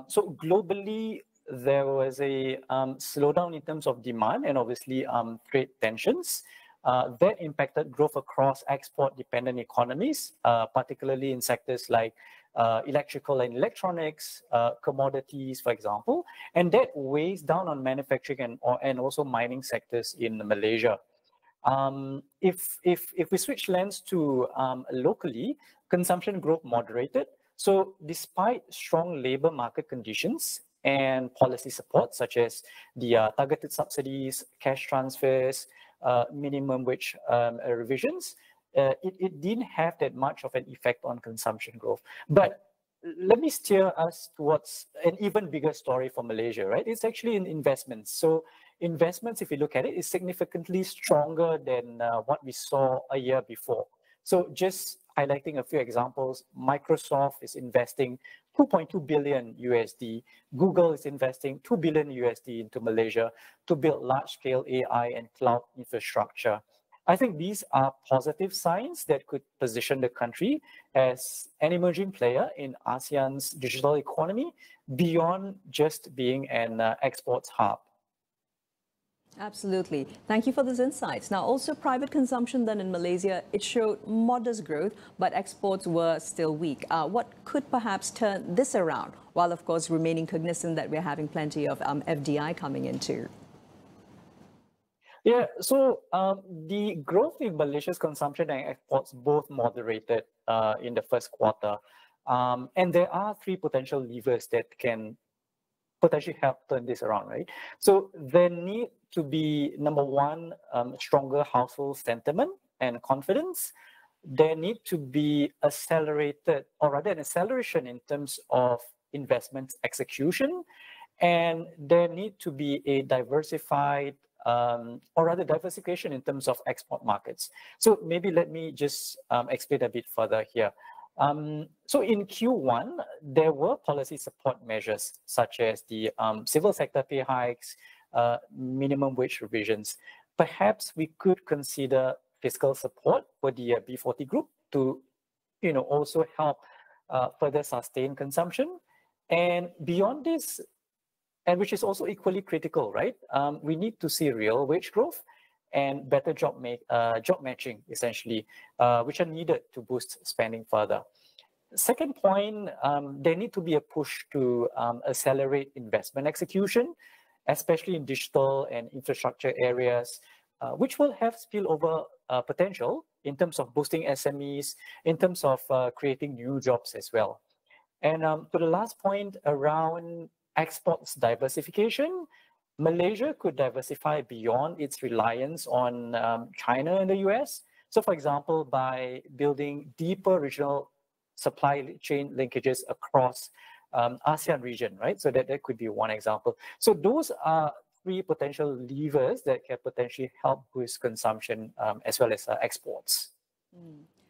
So globally, there was a slowdown in terms of demand and obviously trade tensions. That impacted growth across export-dependent economies, particularly in sectors like electrical and electronics, commodities, for example, and that weighs down on manufacturing and also mining sectors in Malaysia. If we switch lens to locally, consumption growth moderated. So despite strong labor market conditions and policy support, such as the targeted subsidies, cash transfers, minimum wage revisions, it didn't have that much of an effect on consumption growth. But let me steer us towards an even bigger story for Malaysia, right? It's actually in investments. So investments, if you look at it, is significantly stronger than what we saw a year before. So just highlighting a few examples, Microsoft is investing $2.2 billion USD. Google is investing $2 billion USD into Malaysia to build large-scale AI and cloud infrastructure. I think these are positive signs that could position the country as an emerging player in ASEAN's digital economy beyond just being an exports hub. Absolutely. Thank you for those insights. Now, also private consumption then in Malaysia, it showed modest growth, but exports were still weak. What could perhaps turn this around, while of course remaining cognizant that we're having plenty of FDI coming in too? Yeah, so the growth in Malaysia's consumption and exports both moderated in the first quarter. And there are three potential levers that can potentially help turn this around, right? So there need to be, number one, stronger household sentiment and confidence. There need to be accelerated, or rather an acceleration in terms of investment execution. And there need to be a diversified, or rather diversification in terms of export markets. So maybe let me just explain a bit further here. So in Q1, there were policy support measures such as the civil sector pay hikes, minimum wage revisions. Perhaps we could consider fiscal support for the B40 group to, also help further sustain consumption. And beyond this, and which is also equally critical, right? We need to see real wage growth and better job matching, essentially, which are needed to boost spending further. Second point, there need to be a push to accelerate investment execution, especially in digital and infrastructure areas, which will have spillover potential in terms of boosting SMEs, in terms of creating new jobs as well. And to the last point around exports diversification, Malaysia could diversify beyond its reliance on China and the US. So for example, by building deeper regional supply chain linkages across ASEAN region, right? So that could be one example. So those are three potential levers that can potentially help boost consumption as well as exports.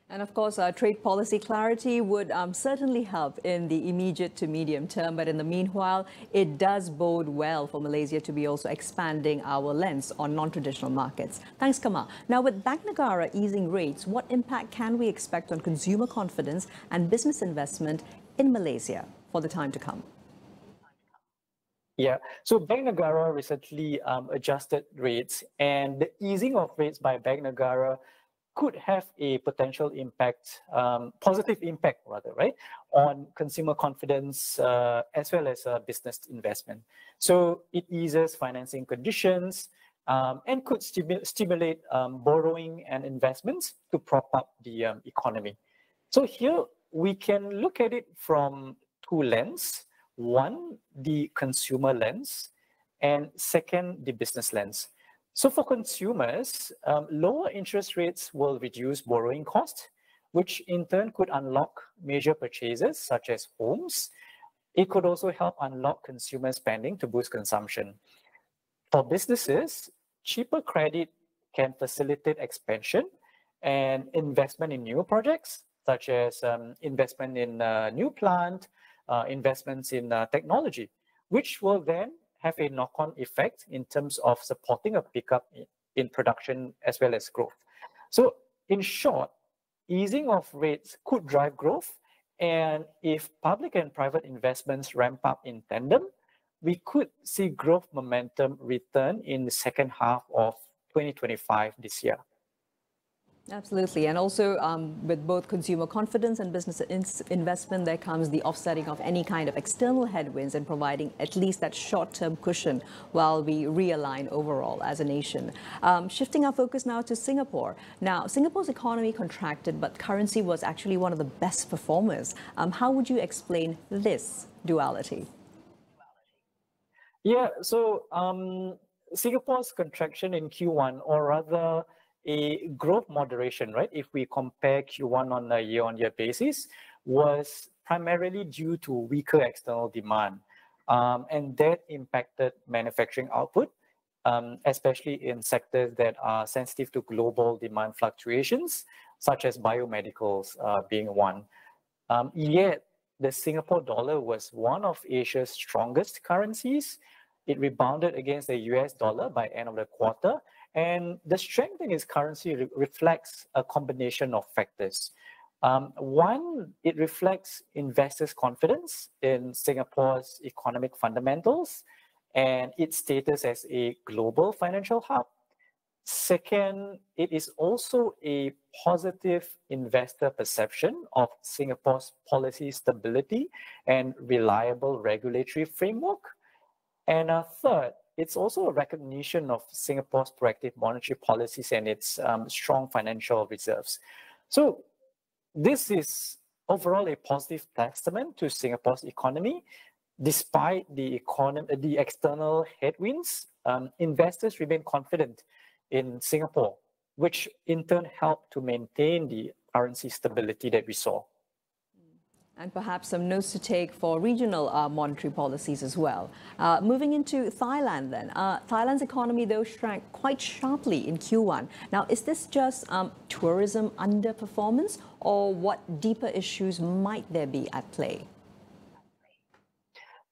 And of course, trade policy clarity would certainly help in the immediate to medium term. But in the meanwhile, it does bode well for Malaysia to be also expanding our lens on non-traditional markets. Thanks, Kamal. Now, with Bank Negara easing rates, what impact can we expect on consumer confidence and business investment in Malaysia for the time to come? Yeah, so Bank Negara recently adjusted rates, and the easing of rates by Bank Negara could have a potential impact, positive impact rather, right, on consumer confidence as well as business investment. So it eases financing conditions, and could stimulate borrowing and investments to prop up the economy. So here we can look at it from two lenses. One, the consumer lens, and second, the business lens. So for consumers, lower interest rates will reduce borrowing costs, which in turn could unlock major purchases such as homes. It could also help unlock consumer spending to boost consumption. For businesses, cheaper credit can facilitate expansion and investment in new projects, such as investment in new plant, investments in technology, which will then have a knock-on effect in terms of supporting a pickup in production as well as growth. So in short, easing of rates could drive growth, and if public and private investments ramp up in tandem, we could see growth momentum return in the second half of 2025 this year. Absolutely. And also with both consumer confidence and business investment, there comes the offsetting of any kind of external headwinds and providing at least that short-term cushion while we realign overall as a nation. Shifting our focus now to Singapore. Now, Singapore's economy contracted, but currency was actually one of the best performers. How would you explain this duality? Yeah, so Singapore's contraction in Q1, or rather a growth moderation, right, if we compare Q1 on a year-on-year basis, was primarily due to weaker external demand. And that impacted manufacturing output, especially in sectors that are sensitive to global demand fluctuations, such as biomedicals being one. Yet, the Singapore dollar was one of Asia's strongest currencies. It rebounded against the US dollar by end of the quarter. And the strength in its currency reflects a combination of factors. One, it reflects investors' confidence in Singapore's economic fundamentals and its status as a global financial hub. Second, it is also a positive investor perception of Singapore's policy stability and reliable regulatory framework. And third, it's also a recognition of Singapore's proactive monetary policies and its strong financial reserves. So this is overall a positive testament to Singapore's economy. Despite the external headwinds, investors remain confident in Singapore, which in turn helped to maintain the currency stability that we saw. And perhaps some notes to take for regional monetary policies as well. Moving into Thailand then. Thailand's economy, though, shrank quite sharply in Q1. Now, is this just tourism underperformance, or what deeper issues might there be at play?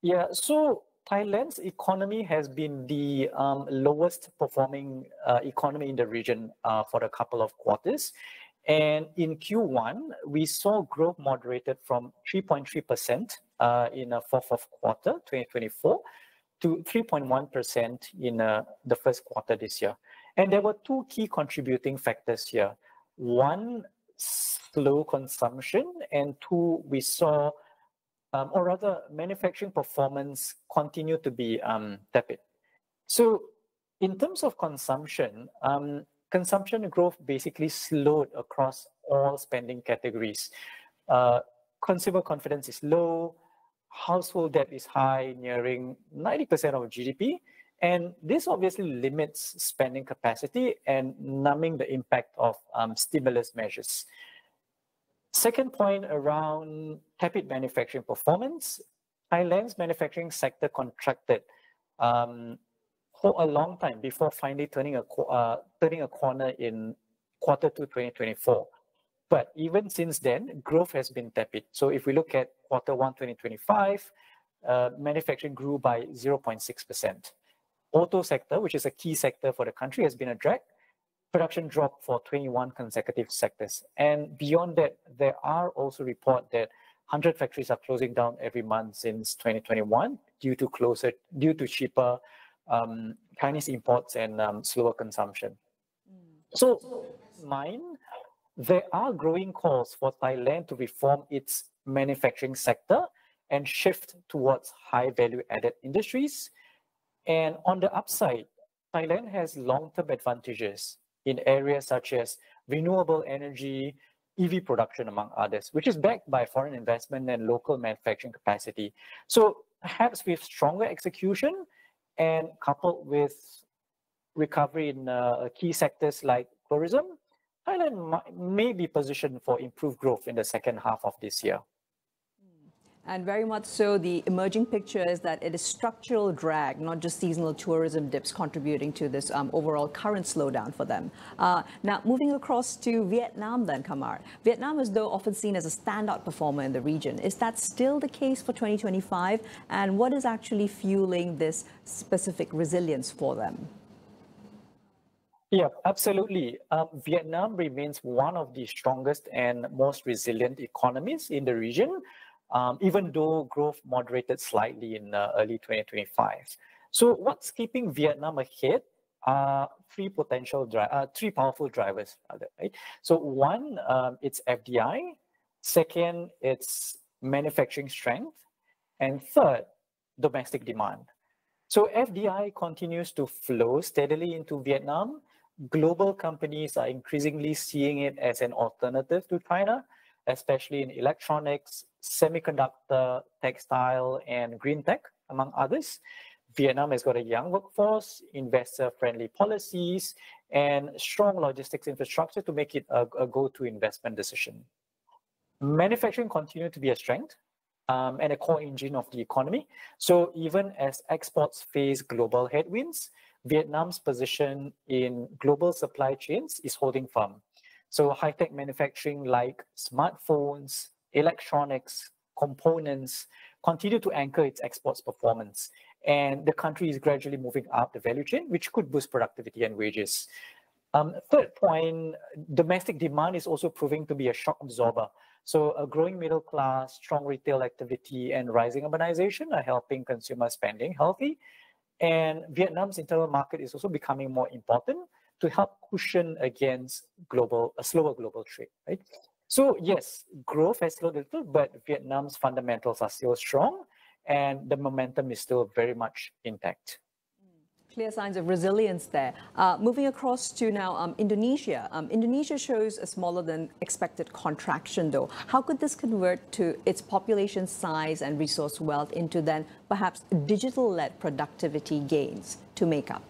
Yeah, so Thailand's economy has been the lowest performing economy in the region for a couple of quarters. And in Q1, we saw growth moderated from 3.3% in the fourth quarter, 2024, to 3.1% in the first quarter this year. And there were two key contributing factors here. One, slow consumption, and two, we saw, or rather, manufacturing performance continued to be tepid. So in terms of consumption, consumption growth basically slowed across all spending categories. Consumer confidence is low, household debt is high, nearing 90% of GDP, and this obviously limits spending capacity and numbing the impact of stimulus measures. Second point around tepid manufacturing performance, Thailand's manufacturing sector contracted for a long time before finally turning a corner in quarter 2 2024. But even since then, growth has been tepid. So if we look at quarter 1 2025, manufacturing grew by 0.6%. Auto sector, which is a key sector for the country, has been a drag. Production dropped for 21 consecutive sectors. And beyond that, there are also reports that 100 factories are closing down every month since 2021 due to cheaper Chinese imports and slower consumption. So, there are growing calls for Thailand to reform its manufacturing sector and shift towards high value-added industries. And on the upside, Thailand has long-term advantages in areas such as renewable energy, EV production, among others, which is backed by foreign investment and local manufacturing capacity. So perhaps with stronger execution and coupled with recovery in key sectors like tourism, Thailand may be positioned for improved growth in the second half of this year. And very much so, the emerging picture is that it is structural drag, not just seasonal tourism dips contributing to this overall current slowdown for them. Now, moving across to Vietnam then, Kamar. Vietnam is though often seen as a standout performer in the region. Is that still the case for 2025? And what is actually fueling this specific resilience for them? Yeah, absolutely. Vietnam remains one of the strongest and most resilient economies in the region, even though growth moderated slightly in early 2025. So what's keeping Vietnam ahead are three powerful drivers, right? So one, it's FDI. Second, it's manufacturing strength. And third, domestic demand. So FDI continues to flow steadily into Vietnam. Global companies are increasingly seeing it as an alternative to China, especially in electronics, semiconductor, textile, and green tech, among others. Vietnam has got a young workforce, investor-friendly policies, and strong logistics infrastructure to make it a go-to investment decision. Manufacturing continues to be a strength and a core engine of the economy. So even as exports face global headwinds, Vietnam's position in global supply chains is holding firm. So high-tech manufacturing like smartphones, electronics, components continue to anchor its exports performance. And the country is gradually moving up the value chain, which could boost productivity and wages. Third point, domestic demand is also proving to be a shock absorber. So a growing middle class, strong retail activity, and rising urbanization are helping consumer spending healthy. And Vietnam's internal market is also becoming more important to help cushion against a slower global trade, right? So yes, growth has slowed a little, but Vietnam's fundamentals are still strong and the momentum is still very much intact. Clear signs of resilience there. Moving across to now Indonesia. Indonesia shows a smaller than expected contraction though. How could this convert to its population size and resource wealth into then perhaps digital-led productivity gains to make up?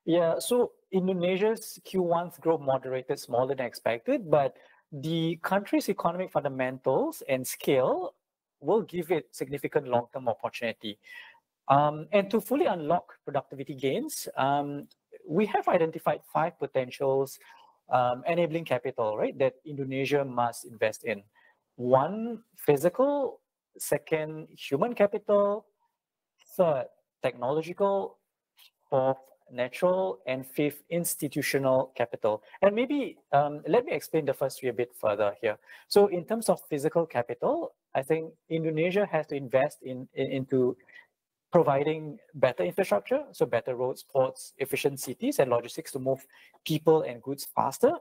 Yeah, so Indonesia's Q1's growth moderated smaller than expected, but the country's economic fundamentals and scale will give it significant long-term opportunity. And to fully unlock productivity gains, we have identified 5 potentials enabling capital, right, that Indonesia must invest in. 1, physical. 2, human capital. 3, technological. 4, natural. And 5, institutional capital. And maybe let me explain the first 3 a bit further here. So in terms of physical capital, I think Indonesia has to invest into providing better infrastructure, so better roads, ports, efficient cities, and logistics to move people and goods faster.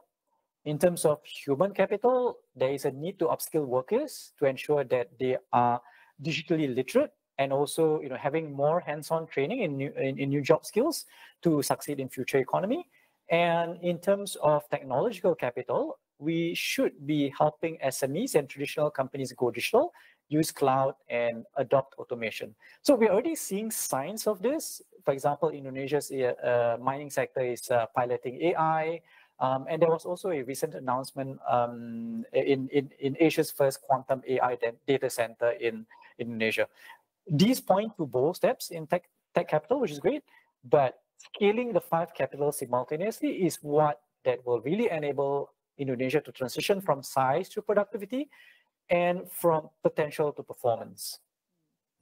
In terms of human capital, there is a need to upskill workers to ensure that they are digitally literate and also having more hands-on training in new job skills to succeed in future economy. And in terms of technological capital, we should be helping SMEs and traditional companies go digital, use cloud, and adopt automation. So we're already seeing signs of this. For example, Indonesia's mining sector is piloting AI. And there was also a recent announcement in Asia's first quantum AI data center in Indonesia. These point to bold steps in tech capital, which is great, but scaling the 5 capitals simultaneously is what that will really enable Indonesia to transition from size to productivity and from potential to performance.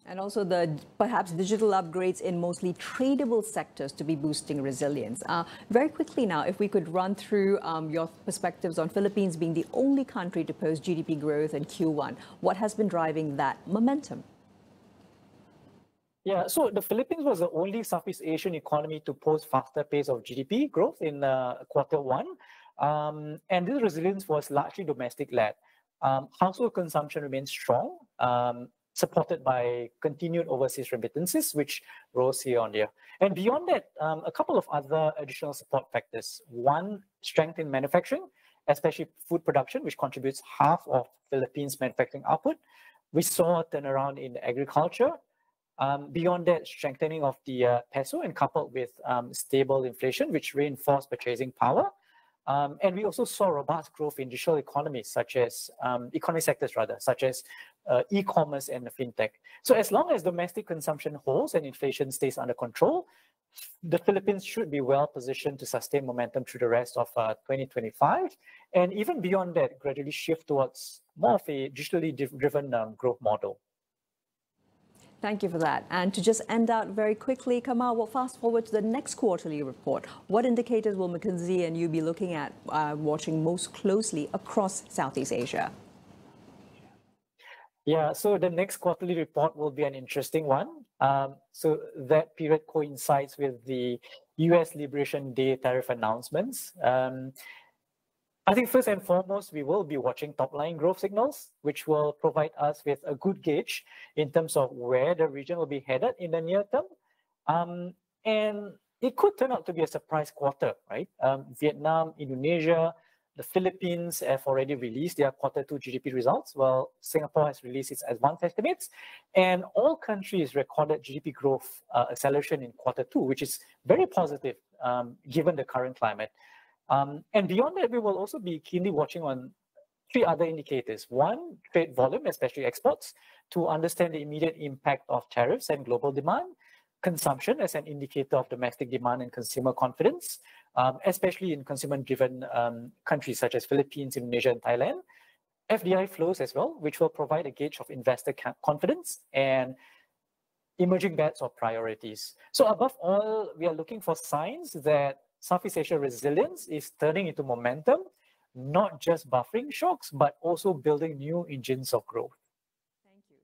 And also the perhaps digital upgrades in mostly tradable sectors to be boosting resilience. Very quickly now, if we could run through your perspectives on Philippines being the only country to post GDP growth in Q1. What has been driving that momentum? Yeah, so the Philippines was the only Southeast Asian economy to post faster pace of GDP growth in Q1. And this resilience was largely domestic-led. Household consumption remains strong. supported by continued overseas remittances, which rose year on year. And beyond that, a couple of other additional support factors. One, strength in manufacturing, especially food production, which contributes half of Philippines' manufacturing output. We saw a turnaround in agriculture. Beyond that, strengthening of the peso and coupled with stable inflation, which reinforced purchasing power. And we also saw robust growth in digital economies, such as economic sectors rather, such as e-commerce and fintech. So as long as domestic consumption holds and inflation stays under control, the Philippines should be well positioned to sustain momentum through the rest of 2025, and even beyond that, gradually shift towards more of a digitally driven growth model. Thank you for that. And to just end out very quickly, Kamal, we'll fast forward to the next quarterly report. What indicators will McKinsey and you be looking at, watching most closely across Southeast Asia? Yeah, so the next quarterly report will be an interesting one. So that period coincides with the US Liberation Day tariff announcements. I think first and foremost, we will be watching top-line growth signals, which will provide us with a good gauge in terms of where the region will be headed in the near term. And it could turn out to be a surprise quarter, right? Vietnam, Indonesia, the Philippines have already released their Q2 GDP results, while Singapore has released its advanced estimates. And all countries recorded GDP growth acceleration in Q2, which is very positive given the current climate. And beyond that, we will also be keenly watching on three other indicators. One, trade volume, especially exports, to understand the immediate impact of tariffs and global demand. Consumption as an indicator of domestic demand and consumer confidence, especially in consumer-driven countries such as Philippines, Indonesia, and Thailand. FDI flows as well, which will provide a gauge of investor confidence and emerging bets or priorities. So above all, we are looking for signs that Southeast Asia resilience is turning into momentum, not just buffering shocks, but also building new engines of growth.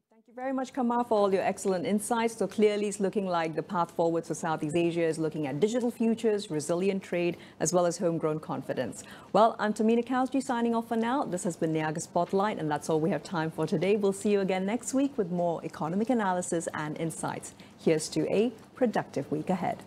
Thank you very much, Kamal, for all your excellent insights. So clearly it's looking like the path forward for Southeast Asia is looking at digital futures, resilient trade, as well as homegrown confidence. Well, I'm Tehmina Kaoosji signing off for now. This has been Niaga Spotlight, and that's all we have time for today. We'll see you again next week with more economic analysis and insights. Here's to a productive week ahead.